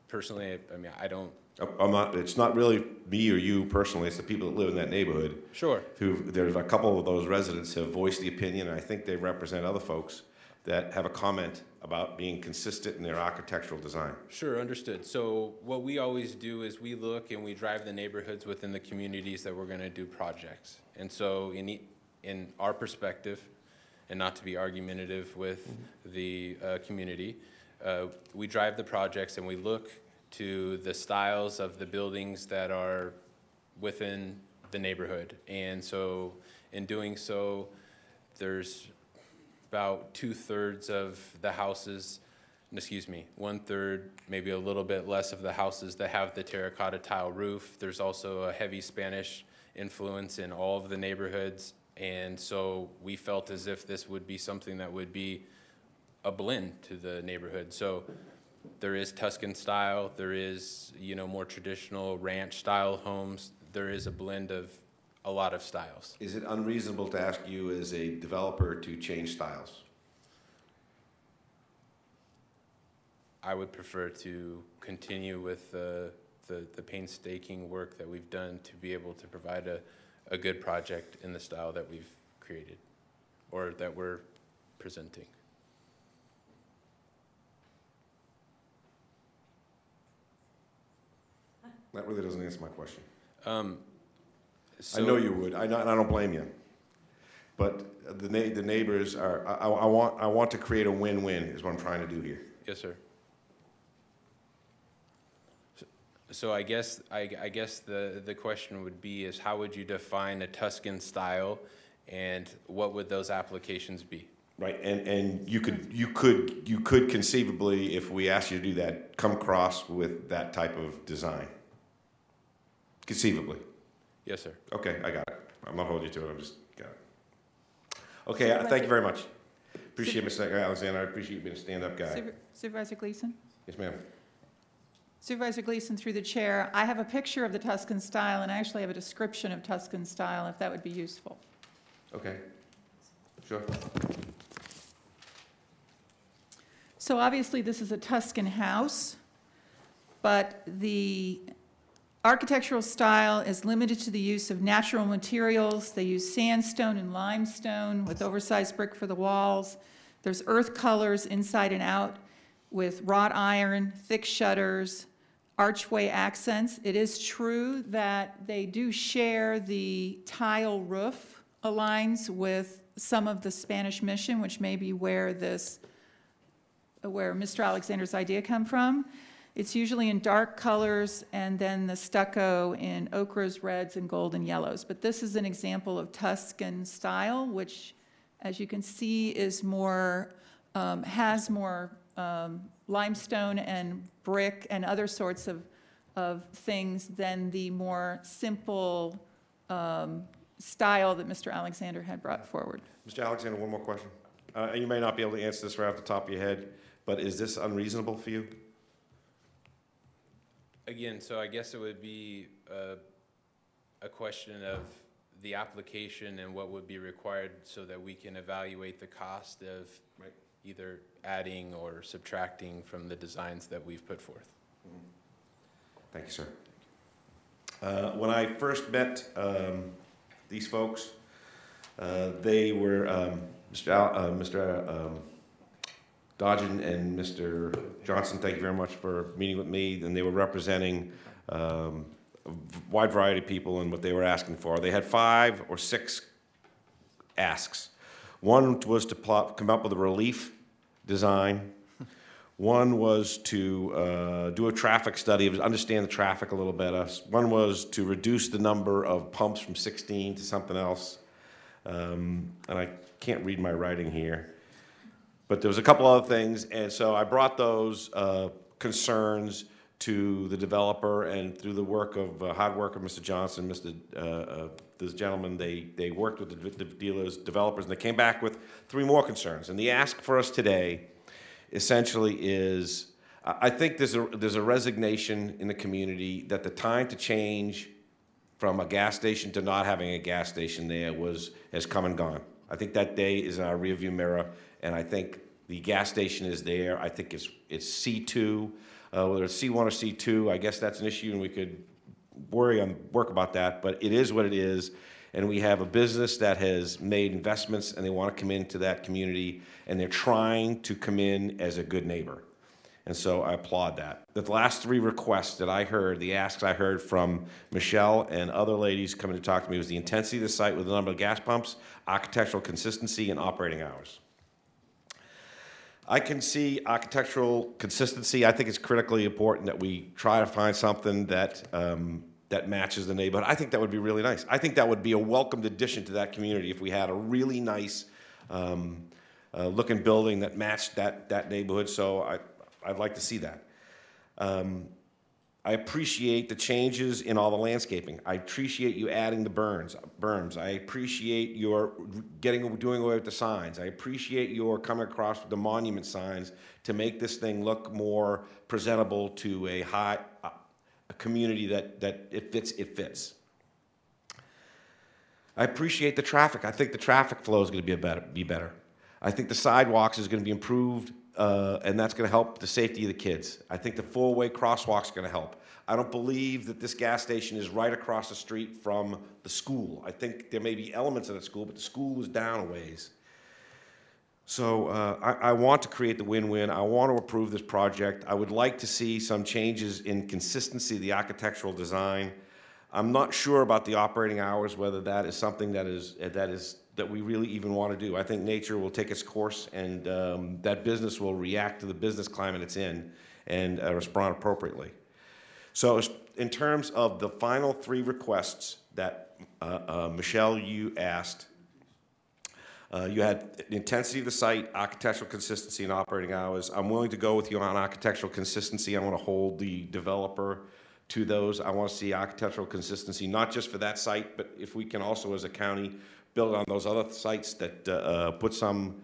Personally, I mean, I don't. It's not really me or you personally. It's the people that live in that neighborhood. Sure. There's a couple of those residents have voiced the opinion, and I think they represent other folks that have a comment about being consistent in their architectural design. Sure, understood. So what we always do is we look and we drive the neighborhoods within the communities that we're going to do projects. And so in our perspective, and not to be argumentative with the community, we drive the projects and we look to the styles of the buildings that are within the neighborhood. And so in doing so, there's about 2/3 of the houses 1/3, maybe a little bit less of the houses that have the terracotta tile roof. There's also a heavy Spanish influence in all of the neighborhoods, and so we felt as if this would be something that would be a blend to the neighborhood. So there is Tuscan style, there is, more traditional ranch style homes. There is a blend of a lot of styles. Is it unreasonable to ask you as a developer to change styles? I would prefer to continue with the painstaking work that we've done to be able to provide a good project in the style that we've created or that we're presenting. That really doesn't answer my question. So I know you would. And I don't blame you. But the neighbors are. I want to create a win-win. Is what I'm trying to do here. Yes, sir. So I guess the question would be is how would you define a Tuscan style, and what would those applications be? Right, and you could conceivably, if we asked you to do that, come across with that type of design. Conceivably. Yes, sir. Okay, I got it. I'm not holding you to it. I'm just got it. Okay, thank you very much. Appreciate it, Mr. Alexander. I appreciate you being a stand-up guy. Supervisor Gleason? Yes, ma'am. Supervisor Gleason, through the chair, I have a picture of the Tuscan style, and I actually have a description of Tuscan style, if that would be useful. Okay. Sure. So obviously, this is a Tuscan house, but the architectural style is limited to the use of natural materials. They use sandstone and limestone with oversized brick for the walls. There's earth colors inside and out with wrought iron, thick shutters, archway accents. It is true that they do share the tile roof aligns with some of the Spanish Mission, which may be where Mr. Alexander's idea come from. It's usually in dark colors, and then the stucco in ochres, reds, and golden yellows. But this is an example of Tuscan style, which, as you can see, is more has more limestone and brick and other sorts of things than the more simple style that Mr. Alexander had brought forward. Mr. Alexander, one more question. You may not be able to answer this right off the top of your head, but is this unreasonable for you? Again, so I guess it would be a question of the application and what would be required so that we can evaluate the cost of either adding or subtracting from the designs that we've put forth. Thank you, sir. When I first met these folks, they were Mr. Dodgen and Mr. Johnson, thank you very much for meeting with me. And they were representing a wide variety of people and what they were asking for. They had 5 or 6 asks. One was to come up with a relief design. One was to do a traffic study, understand the traffic a little better. One was to reduce the number of pumps from 16 to something else. And I can't read my writing here. But there was a couple other things, and so I brought those concerns to the developer, and through the work of hard work of Mr. Johnson, this gentleman, they worked with the developers, and they came back with 3 more concerns. And the ask for us today, essentially, is I think there's a resignation in the community that the time to change from a gas station to not having a gas station there has come and gone. I think that day is in our rearview mirror. And I think the gas station is there. I think it's C2, whether it's C1 or C2. I guess that's an issue, and we could work about that. But it is what it is, and we have a business that has made investments, and they want to come into that community, and they're trying to come in as a good neighbor. And so I applaud that. The last 3 requests that I heard, the asks I heard from Michele and other ladies coming to talk to me, was the intensity of the site with the number of gas pumps, architectural consistency, and operating hours. I can see architectural consistency. I think it's critically important that we try to find something that matches the neighborhood. I think that would be really nice. I think that would be a welcomed addition to that community if we had a really nice looking building that matched that neighborhood. So I'd like to see that. I appreciate the changes in all the landscaping. I appreciate you adding the berms. I appreciate your doing away with the signs. I appreciate your coming across with the monument signs to make this thing look more presentable to a community that it fits. I appreciate the traffic. I think the traffic flow is going to be better. I think the sidewalks is going to be improved, and that's going to help the safety of the kids. I think the four-way crosswalk is going to help. I don't believe that this gas station is right across the street from the school. I think there may be elements of the school, but the school is down a ways. So I want to create the win-win. I want to approve this project. I would like to see some changes in consistency of the architectural design. I'm not sure about the operating hours, whether that is something that we really even want to do. I think nature will take its course, and that business will react to the business climate it's in and respond appropriately. So in terms of the final three requests that Michele, you asked, you had the intensity of the site, architectural consistency, and operating hours. I'm willing to go with you on architectural consistency. I want to hold the developer to those. I want to see architectural consistency, not just for that site, but if we can also, as a county, build on those other sites that put some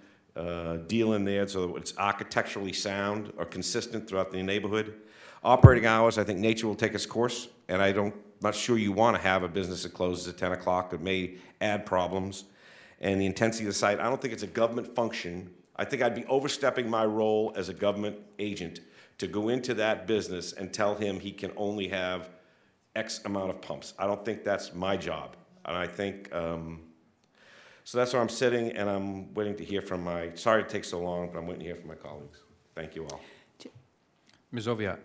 deal in there so it's architecturally sound or consistent throughout the neighborhood. Operating hours, I think nature will take its course, and I'm not sure you want to have a business that closes at 10 o'clock. It may add problems. And the intensity of the site, I don't think it's a government function. I think I'd be overstepping my role as a government agent to go into that business and tell him he can only have X amount of pumps. I don't think that's my job. And I think, so that's where I'm sitting, and I'm waiting to hear from sorry it takes so long, but I'm waiting to hear from my colleagues. Thank you all. Ms. Oviatt.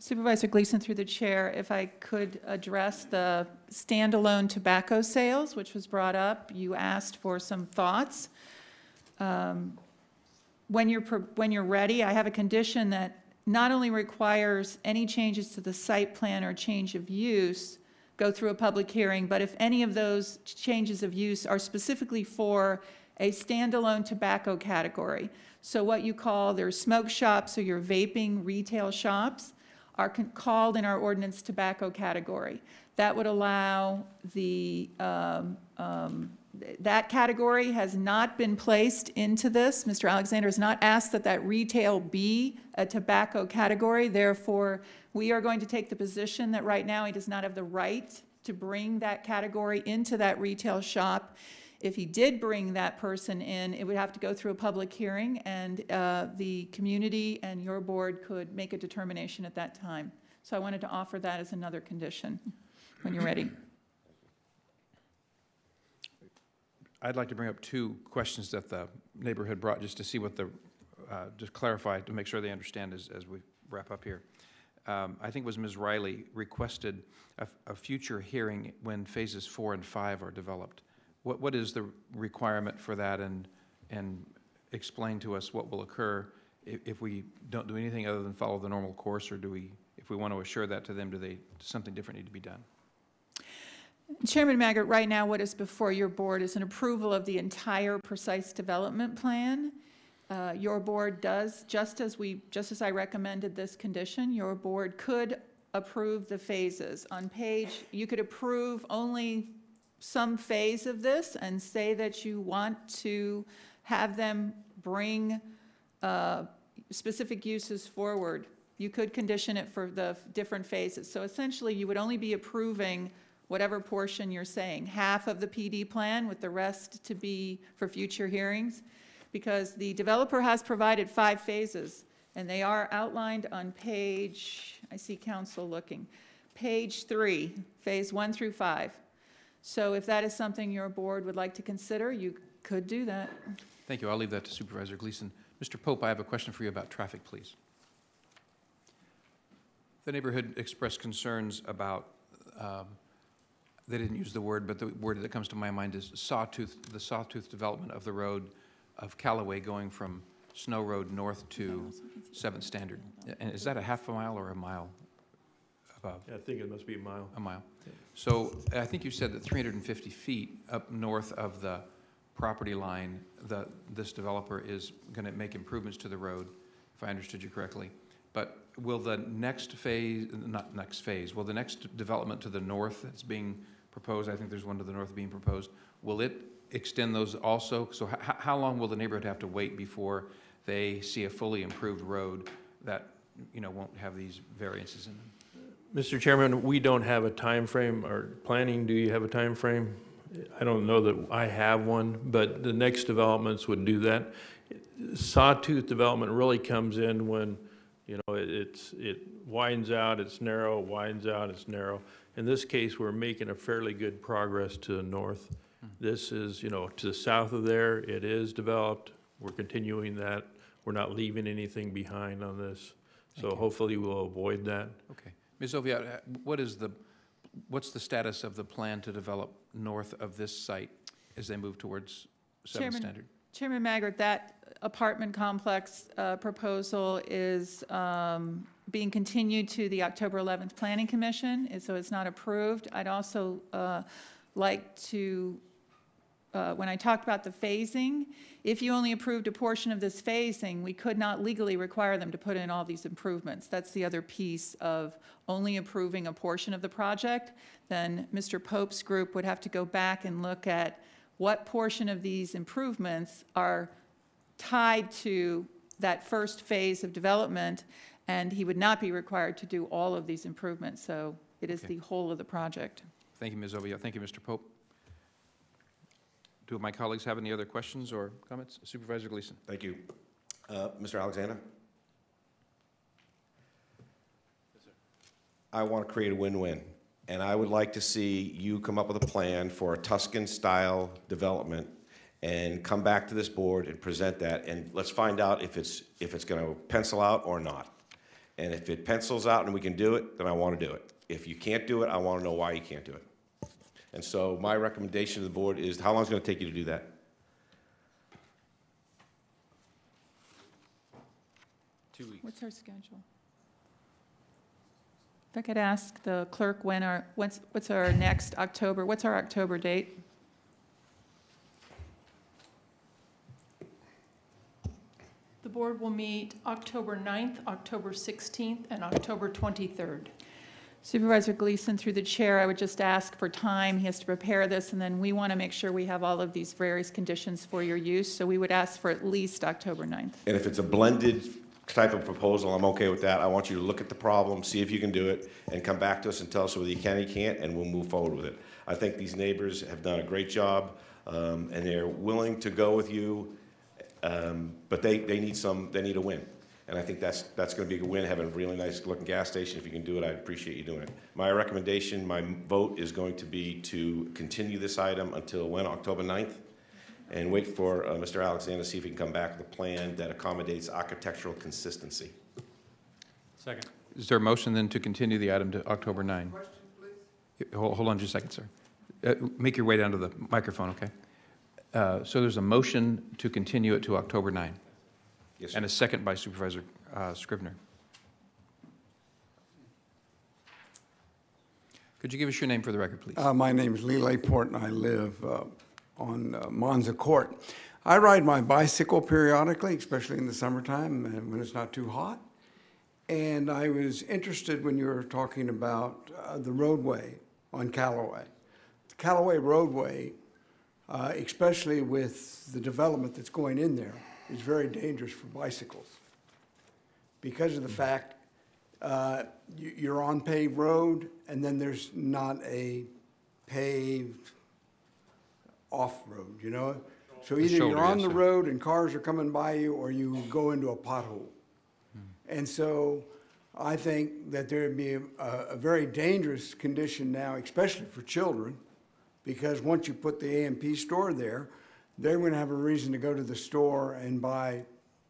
Supervisor Gleason, through the chair, if I could address the standalone tobacco sales, which was brought up. You asked for some thoughts. When you're ready, I have a condition that not only requires any changes to the site plan or change of use go through a public hearing, but if any of those changes of use are specifically for a standalone tobacco category. So what you call their smoke shops or your vaping retail shops are called in our ordinance tobacco category. That would allow that category has not been placed into this. Mr. Alexander has not asked that retail be a tobacco category. Therefore, we are going to take the position that right now he does not have the right to bring that category into that retail shop. If he did bring that person in, it would have to go through a public hearing, and the community and your board could make a determination at that time. So I wanted to offer that as another condition when you're ready. I'd like to bring up two questions that the neighborhood brought just to see what just clarify to make sure they understand as we wrap up here. I think it was Ms. Riley requested a future hearing when phases 4 and 5 are developed. What is the requirement for that, and explain to us what will occur if we don't do anything other than follow the normal course, or if we want to assure that to them, does something different need to be done? Chairman Maggart, right now what is before your board is an approval of the entire precise development plan. Your board does, just as I recommended this condition, your board could approve the phases. On page, you could approve only some phase of this and say that you want to have them bring specific uses forward. You could condition it for the different phases. So essentially, you would only be approving whatever portion you're saying, half of the PD plan with the rest to be for future hearings, because the developer has provided 5 phases, and they are outlined on page, I see council looking, page 3, phase 1 through 5. So if that is something your board would like to consider, you could do that. Thank you. I'll leave that to Supervisor Gleason. Mr. Pope, I have a question for you about traffic, please. The neighborhood expressed concerns about, they didn't use the word, but the word that comes to my mind is the sawtooth development of the road of Calloway going from Snow Road north to 7th Standard. And is that a half a mile or a mile above? Yeah, I think it must be a mile. A mile. So I think you said that 350 feet up north of the property line, this developer is going to make improvements to the road. if I understood you correctly. But will the next phase, not next phase, will the next development to the north that's being proposed, I think there's one to the north being proposed, will it extend those also? So how long will the neighborhood have to wait before they see a fully improved road that, you know, won't have these variances in them? Mr. Chairman, we don't have a time frame, or planning, do you have a time frame? I don't know that I have one, but the next developments would do that. Sawtooth development really comes in when, you know, it widens out, it's narrow, widens out, it's narrow. In this case, we're making a fairly good progress to the north. This is, you know, to the south of there, it is developed. We're continuing that. We're not leaving anything behind on this. So hopefully we'll avoid that. Okay. Ms. Oviatt, what's the status of the plan to develop north of this site as they move towards 7 standard? Chairman Maggard, that apartment complex proposal is being continued to the October 11th Planning Commission, and so it's not approved. I'd also like to, when I talked about the phasing, if you only approved a portion of this phasing, we could not legally require them to put in all these improvements. That's the other piece of only approving a portion of the project. Then Mr. Pope's group would have to go back and look at what portion of these improvements are tied to that first phase of development, and he would not be required to do all of these improvements. So it is the whole of the project. Thank you, Ms. Oviatt. Thank you, Mr. Pope. Do my colleagues have any other questions or comments? Supervisor Gleason. Thank you. Mr. Alexander? Yes, sir. I want to create a win-win, and I would like to see you come up with a plan for a Tuscan-style development and come back to this board and present that, and let's find out if it's going to pencil out or not. And if it pencils out and we can do it, then I want to do it. If you can't do it, I want to know why you can't do it. And so my recommendation to the board is, how long is it going to take you to do that? 2 weeks. What's our schedule? If I could ask the clerk what's our next October, what's our October date? The board will meet October 9th, October 16th, and October 23rd. Supervisor Gleason, through the chair, I would just ask for time. He has to prepare this, and then we want to make sure we have all of these various conditions for your use. So we would ask for at least October 9th. And if it's a blended type of proposal, I'm okay with that. I want you to look at the problem, see if you can do it, and come back to us and tell us whether you can or you can't, and we'll move forward with it. I think these neighbors have done a great job, and they're willing to go with you, but they need a win. And I think that's going to be a win, having a really nice looking gas station. If you can do it, I'd appreciate you doing it. My recommendation, my vote is going to be to continue this item until when, October 9th? And wait for Mr. Alexander to see if he can come back with a plan that accommodates architectural consistency. Second. Is there a motion then to continue the item to October 9? Question, please. Hold on just a second, sir. Make your way down to the microphone, okay? So there's a motion to continue it to October 9. Yes, sir. And a second by Supervisor Scrivener. Could you give us your name for the record, please? My name is Lee Layport, and I live on Monza Court. I ride my bicycle periodically, especially in the summertime and when it's not too hot. And I was interested when you were talking about the roadway on Calloway. The Calloway roadway, especially with the development that's going in there, is very dangerous for bicycles because of the fact you're on paved road and then there's not a paved off-road, you know? So either you're on the road and cars are coming by you or you go into a pothole. And so I think that there would be a very dangerous condition now, especially for children, because once you put the A&P store there, they're going to have a reason to go to the store and buy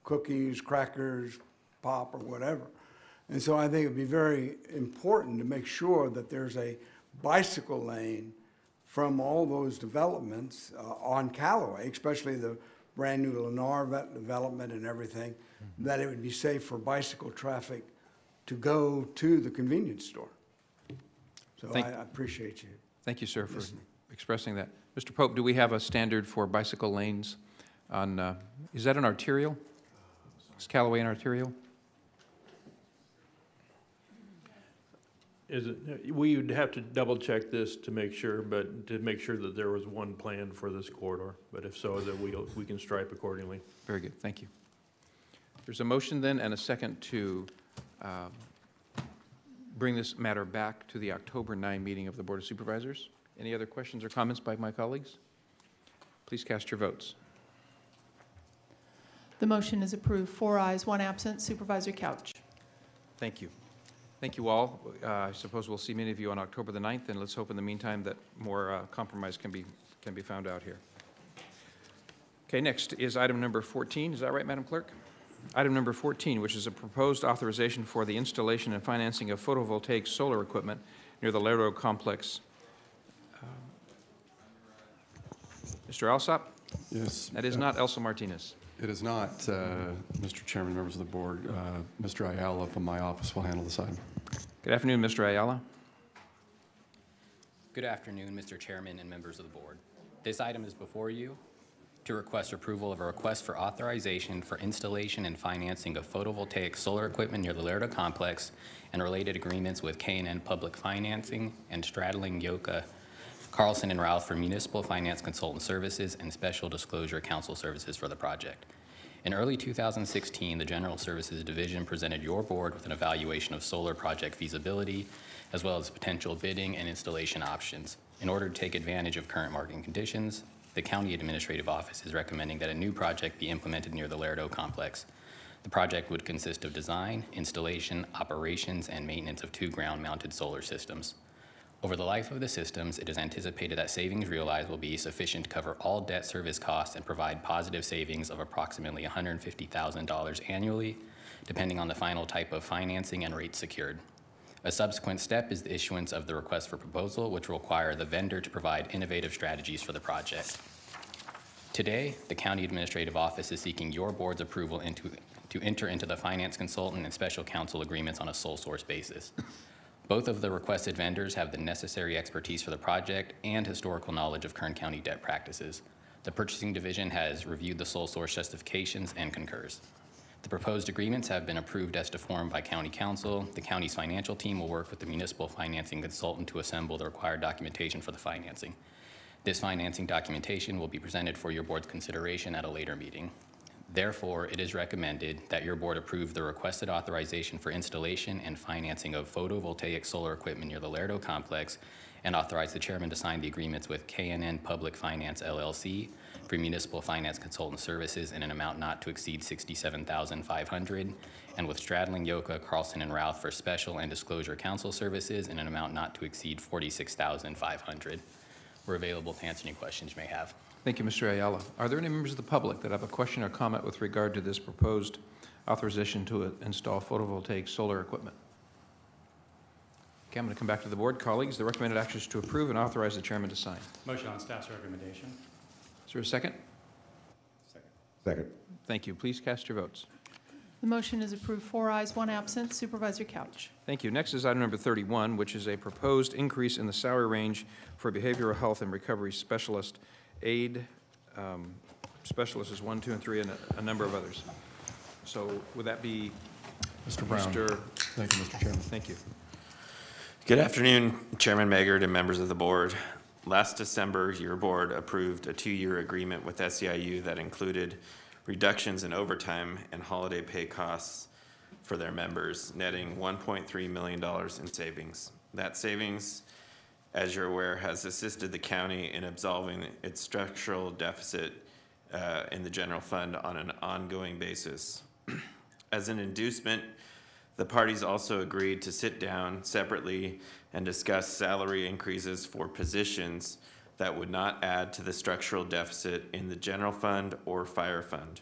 cookies, crackers, pop, or whatever. And so I think it would be very important to make sure that there's a bicycle lane from all those developments on Calloway, especially the brand new Lennar development and everything, that it would be safe for bicycle traffic to go to the convenience store. So I appreciate you. Thank you, sir, for expressing that. Mr. Pope, do we have a standard for bicycle lanes on, is that an arterial? Is Calloway and arterial? Is it, we would have to double check this to make sure, but to make sure that there was one plan for this corridor. But if so, then we can stripe accordingly. Very good, thank you. There's a motion then and a second to bring this matter back to the October 9 meeting of the Board of Supervisors. Any other questions or comments by my colleagues? Please cast your votes. The motion is approved. 4 ayes, 1 absent. Supervisor Couch. Thank you. Thank you all. I suppose we'll see many of you on October the 9th, and let's hope in the meantime that more compromise can be found out here. Okay, next is item number 14. Is that right, Madam Clerk? Item number 14, which is a proposed authorization for the installation and financing of photovoltaic solar equipment near the Lerdo Complex. Mr. Alsop? Yes. That is not Elsa Martinez. It is not, Mr. Chairman, members of the board. Mr. Ayala from my office will handle this item. Good afternoon, Mr. Ayala. Good afternoon, Mr. Chairman and members of the board. This item is before you to request approval of a request for authorization for installation and financing of photovoltaic solar equipment near the Lerdo Complex and related agreements with KNN Public Financing and Stradling Yocca Carlson Rauth for municipal finance consultant services and special disclosure counsel services for the project. In early 2016, the General Services Division presented your board with an evaluation of solar project feasibility, as well as potential bidding and installation options. In order to take advantage of current market conditions, the County Administrative Office is recommending that a new project be implemented near the Lerdo Complex. The project would consist of design, installation, operations, and maintenance of 2 ground-mounted solar systems. Over the life of the systems, it is anticipated that savings realized will be sufficient to cover all debt service costs and provide positive savings of approximately $150,000 annually, depending on the final type of financing and rate secured. A subsequent step is the issuance of the request for proposal, which will require the vendor to provide innovative strategies for the project. Today, the County Administrative Office is seeking your board's approval to enter into the finance consultant and special counsel agreements on a sole source basis. Both of the requested vendors have the necessary expertise for the project and historical knowledge of Kern County debt practices. The purchasing division has reviewed the sole source justifications and concurs. The proposed agreements have been approved as to form by County Council. The county's financial team will work with the municipal financing consultant to assemble the required documentation for the financing. This financing documentation will be presented for your board's consideration at a later meeting. Therefore, it is recommended that your board approve the requested authorization for installation and financing of photovoltaic solar equipment near the Lerdo Complex and authorize the chairman to sign the agreements with KNN Public Finance, LLC for municipal finance consultant services in an amount not to exceed $67,500 and with Stradling Yocca Carlson Rauth for special and disclosure counsel services in an amount not to exceed $46,500. We're available to answer any questions you may have. Thank you, Mr. Ayala. Are there any members of the public that have a question or comment with regard to this proposed authorization to install photovoltaic solar equipment? Okay, I'm going to come back to the board. Colleagues, the recommended action is to approve and authorize the chairman to sign. Motion on staff's recommendation. Is there a second? Second. Thank you. Please cast your votes. The motion is approved. 4 ayes, 1 absent. Supervisor Couch. Thank you. Next is item number 31, which is a proposed increase in the salary range for behavioral health and recovery specialist. Aide specialist is 1, 2, and 3, and a number of others. So would that be Mr. Brown? Thank you, Mr. Chairman. Thank you. Good afternoon, Chairman Maggard and members of the board. Last December, your board approved a 2-year agreement with SEIU that included reductions in overtime and holiday pay costs for their members, netting $1.3 million in savings. That savings, as you're aware, has assisted the county in absolving its structural deficit in the general fund on an ongoing basis. As an inducement, the parties also agreed to sit down separately and discuss salary increases for positions that would not add to the structural deficit in the general fund or fire fund.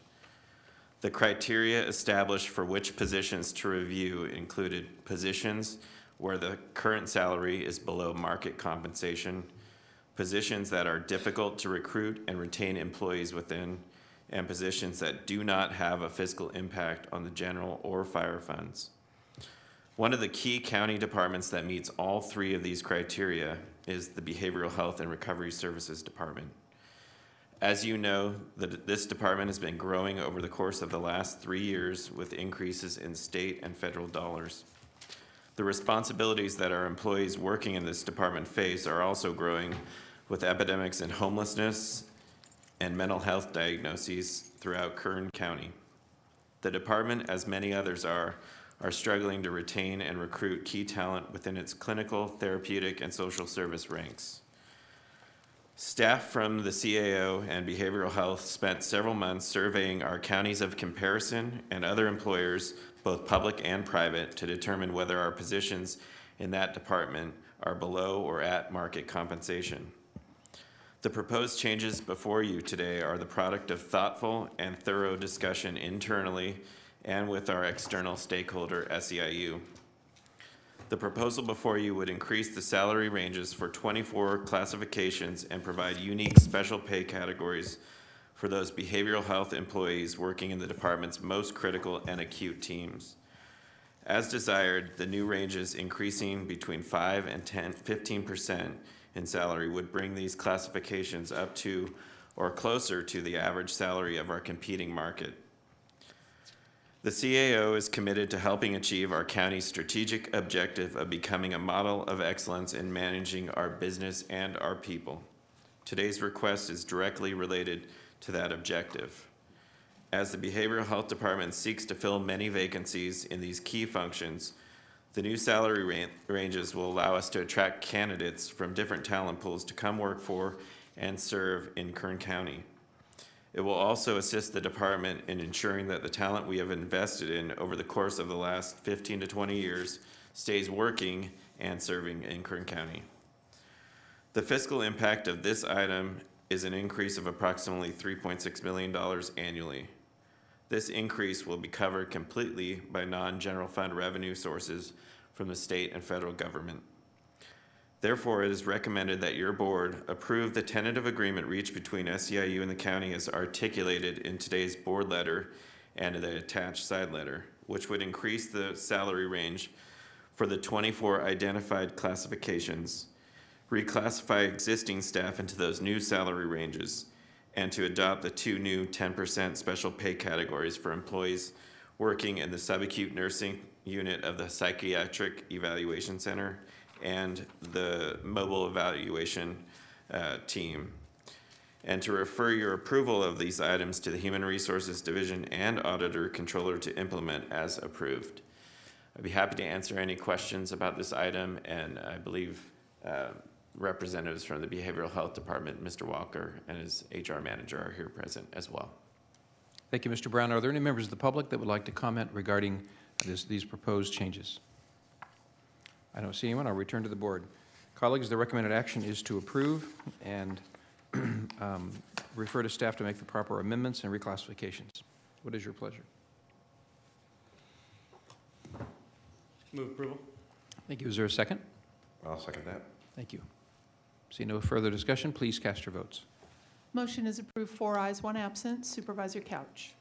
The criteria established for which positions to review included positions where the current salary is below market compensation, positions that are difficult to recruit and retain employees within, and positions that do not have a fiscal impact on the general or fire funds. One of the key county departments that meets all 3 of these criteria is the Behavioral Health and Recovery Services Department. As you know, this department has been growing over the course of the last 3 years with increases in state and federal dollars. The responsibilities that our employees working in this department face are also growing with epidemics in homelessness and mental health diagnoses throughout Kern County. The department, as many others are struggling to retain and recruit key talent within its clinical, therapeutic, and social service ranks. Staff from the CAO and Behavioral Health spent several months surveying our counties of comparison and other employers, both public and private, to determine whether our positions in that department are below or at market compensation. The proposed changes before you today are the product of thoughtful and thorough discussion internally and with our external stakeholder, SEIU. The proposal before you would increase the salary ranges for 24 classifications and provide unique special pay categories for those behavioral health employees working in the department's most critical and acute teams. As desired, the new ranges increasing between 5 and 15% in salary would bring these classifications up to or closer to the average salary of our competing market. The CAO is committed to helping achieve our county's strategic objective of becoming a model of excellence in managing our business and our people. Today's request is directly related to that objective. As the Behavioral Health Department seeks to fill many vacancies in these key functions, the new salary ranges will allow us to attract candidates from different talent pools to come work for and serve in Kern County. It will also assist the department in ensuring that the talent we have invested in over the course of the last 15 to 20 years stays working and serving in Kern County. The fiscal impact of this item is an increase of approximately $3.6 million annually. This increase will be covered completely by non-general fund revenue sources from the state and federal government. Therefore, it is recommended that your board approve the tentative agreement reached between SEIU and the county as articulated in today's board letter and the attached side letter, which would increase the salary range for the 24 identified classifications, reclassify existing staff into those new salary ranges, and to adopt the 2 new 10% special pay categories for employees working in the subacute nursing unit of the Psychiatric Evaluation Center and the mobile evaluation team, and to refer your approval of these items to the Human Resources Division and Auditor Controller to implement as approved. I'd be happy to answer any questions about this item, and I believe representatives from the Behavioral Health Department, Mr. Walker and his HR manager, are here present as well. Thank you, Mr. Brown. Are there any members of the public that would like to comment regarding these proposed changes? I don't see anyone. I'll return to the board. Colleagues, the recommended action is to approve and refer to staff to make the proper amendments and reclassifications. What is your pleasure? Move approval. Thank you. Is there a second? I'll second that. Thank you. See no further discussion. Please cast your votes. Motion is approved, 4 ayes, 1 absent. Supervisor Couch.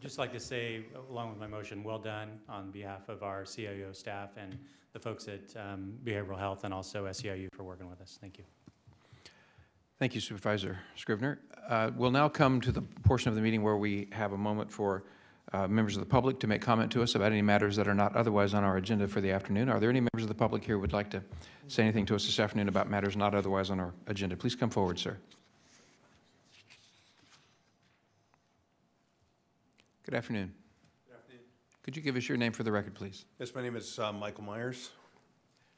Just like to say, along with my motion, well done on behalf of our CIO staff and the folks at Behavioral Health and also SEIU for working with us. Thank you. Thank you, Supervisor Scrivener. We'll now come to the portion of the meeting where we have a moment for members of the public to make comment to us about any matters that are not otherwise on our agenda for the afternoon. Are there any members of the public here who would like to say anything to us this afternoon about matters not otherwise on our agenda? Please come forward, sir. Good afternoon. Good afternoon. Could you give us your name for the record, please? Yes, my name is Michael Myers.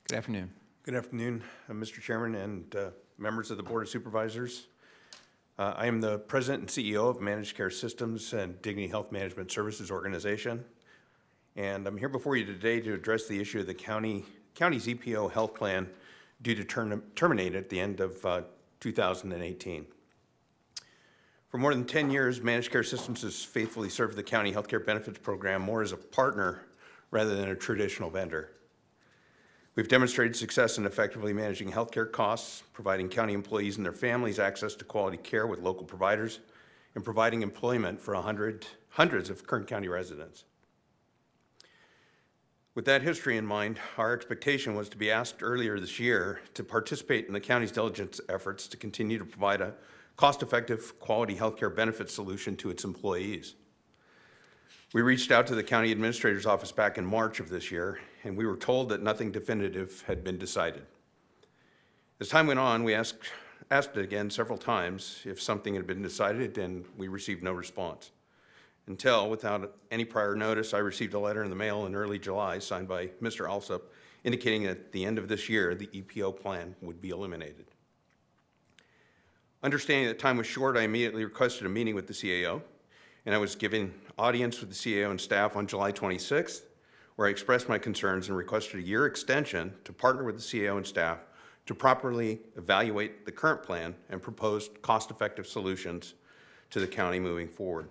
Good afternoon. Good afternoon, Mr. Chairman and members of the Board of Supervisors. I am the President and CEO of Managed Care Systems and Dignity Health Management Services Organization. And I'm here before you today to address the issue of the county's EPO health plan due to terminate at the end of 2018. For more than 10 years, Managed Care Systems has faithfully served the county healthcare benefits program more as a partner rather than a traditional vendor. We've demonstrated success in effectively managing healthcare costs, providing county employees and their families access to quality care with local providers, and providing employment for hundreds of Kern County residents. With that history in mind, our expectation was to be asked earlier this year to participate in the county's diligence efforts to continue to provide a cost-effective, quality healthcare benefit solution to its employees. We reached out to the county administrator's office back in March of this year, and we were told that nothing definitive had been decided. As time went on, we asked again several times if something had been decided, and we received no response. Until, without any prior notice, I received a letter in the mail in early July signed by Mr. Alsop indicating that at the end of this year, the EPO plan would be eliminated. Understanding that time was short, I immediately requested a meeting with the CAO, and I was given audience with the CAO and staff on July 26th, where I expressed my concerns and requested a year extension to partner with the CAO and staff to properly evaluate the current plan and proposed cost-effective solutions to the county moving forward.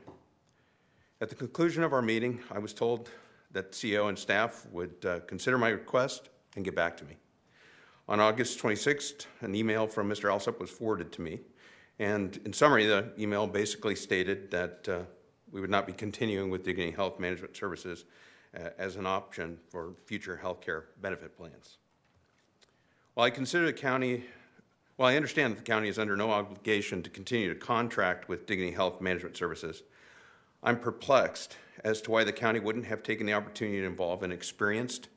At the conclusion of our meeting, I was told that the CEO and staff would consider my request and get back to me. On August 26th, an email from Mr. Alsop was forwarded to me, and in summary, the email basically stated that we would not be continuing with Dignity Health Management Services as an option for future healthcare benefit plans. While I understand that the county is under no obligation to continue to contract with Dignity Health Management Services, I'm perplexed as to why the county wouldn't have taken the opportunity to involve an experienced,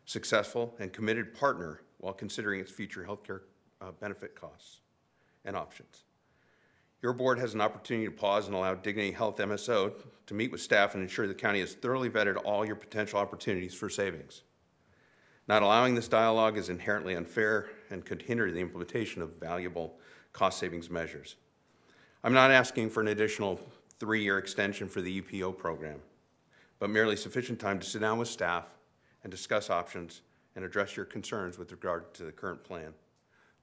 successful, and committed partner while considering its future healthcare benefit costs and options. Your board has an opportunity to pause and allow Dignity Health MSO to meet with staff and ensure the county has thoroughly vetted all your potential opportunities for savings. Not allowing this dialogue is inherently unfair and could hinder the implementation of valuable cost savings measures. I'm not asking for an additional 3-year extension for the EPO program, but merely sufficient time to sit down with staff and discuss options and address your concerns with regard to the current plan.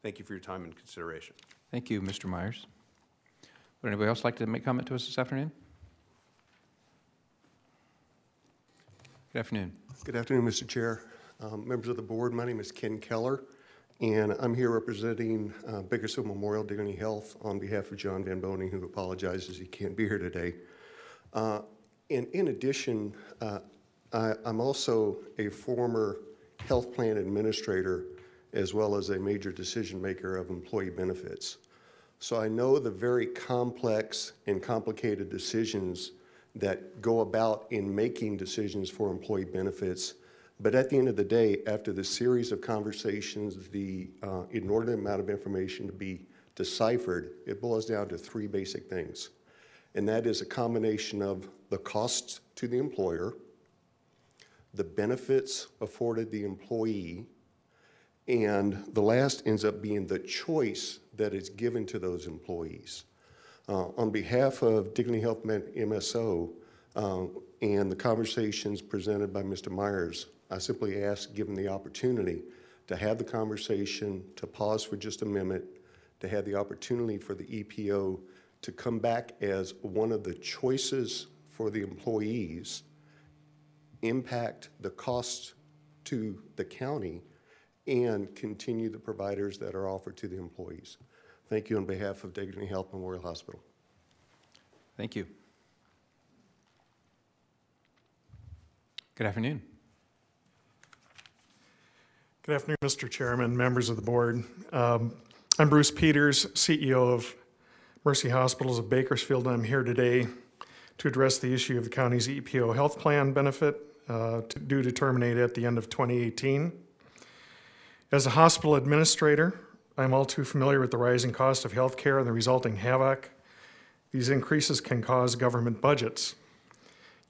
Thank you for your time and consideration. Thank you, Mr. Myers. Would anybody else like to make comment to us this afternoon? Good afternoon. Good afternoon, Mr. Chair. Members of the board, my name is Ken Keller, and I'm here representing Bakersfield Memorial Dignity Health on behalf of John Van Boning, who apologizes he can't be here today. And in addition, I'm also a former health plan administrator as well as a major decision maker of employee benefits. So I know the very complex and complicated decisions that go about in making decisions for employee benefits. But at the end of the day, after the series of conversations, the inordinate amount of information to be deciphered, it boils down to 3 basic things. And that is a combination of the costs to the employer, the benefits afforded the employee, and the last ends up being the choice that is given to those employees. On behalf of Dignity Health MSO and the conversations presented by Mr. Myers, I simply ask, given the opportunity, to have the conversation, to pause for just a minute, to have the opportunity for the EPO to come back as one of the choices for the employees, impact the costs to the county, and continue the providers that are offered to the employees. Thank you on behalf of Dignity Health Memorial Hospital. Thank you. Good afternoon. Good afternoon, Mr. Chairman, members of the board. I'm Bruce Peters, CEO of Mercy Hospitals of Bakersfield. I'm here today to address the issue of the county's EPO health plan benefit due to terminate at the end of 2018. As a hospital administrator, I'm all too familiar with the rising cost of health care and the resulting havoc these increases can cause government budgets.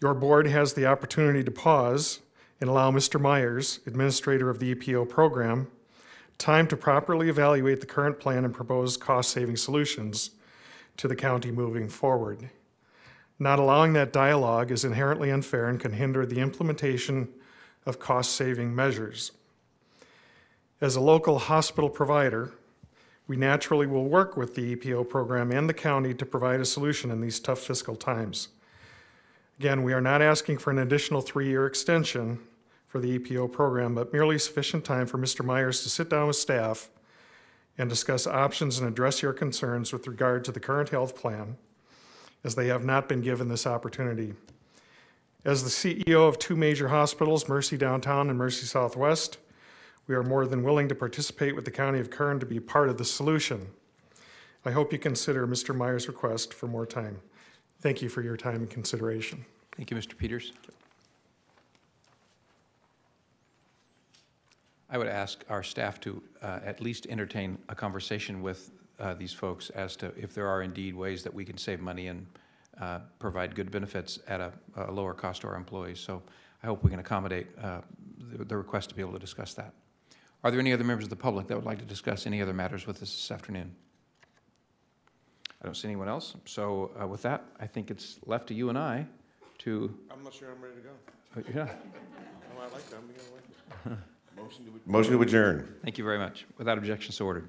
Your board has the opportunity to pause and allow Mr. Myers, administrator of the EPO program, time to properly evaluate the current plan and propose cost-saving solutions to the county moving forward. Not allowing that dialogue is inherently unfair and can hinder the implementation of cost-saving measures. As a local hospital provider, we naturally will work with the EPO program and the county to provide a solution in these tough fiscal times. Again, we are not asking for an additional 3-year extension for the EPO program, but merely sufficient time for Mr. Myers to sit down with staff and discuss options and address your concerns with regard to the current health plan, as they have not been given this opportunity. As the CEO of 2 major hospitals, Mercy Downtown and Mercy Southwest, we are more than willing to participate with the County of Kern to be part of the solution. I hope you consider Mr. Meyer's request for more time. Thank you for your time and consideration. Thank you, Mr. Peters. I would ask our staff to at least entertain a conversation with these folks as to if there are indeed ways that we can save money and provide good benefits at a lower cost to our employees. So I hope we can accommodate the request to be able to discuss that. Are there any other members of the public that would like to discuss any other matters with us this afternoon? I don't see anyone else. So with that, I think it's left to you and I to... I'm not sure I'm ready to go. Yeah. No, I like that. I'm beginning to like it. Motion to adjourn. Thank you very much. Without objection, so ordered.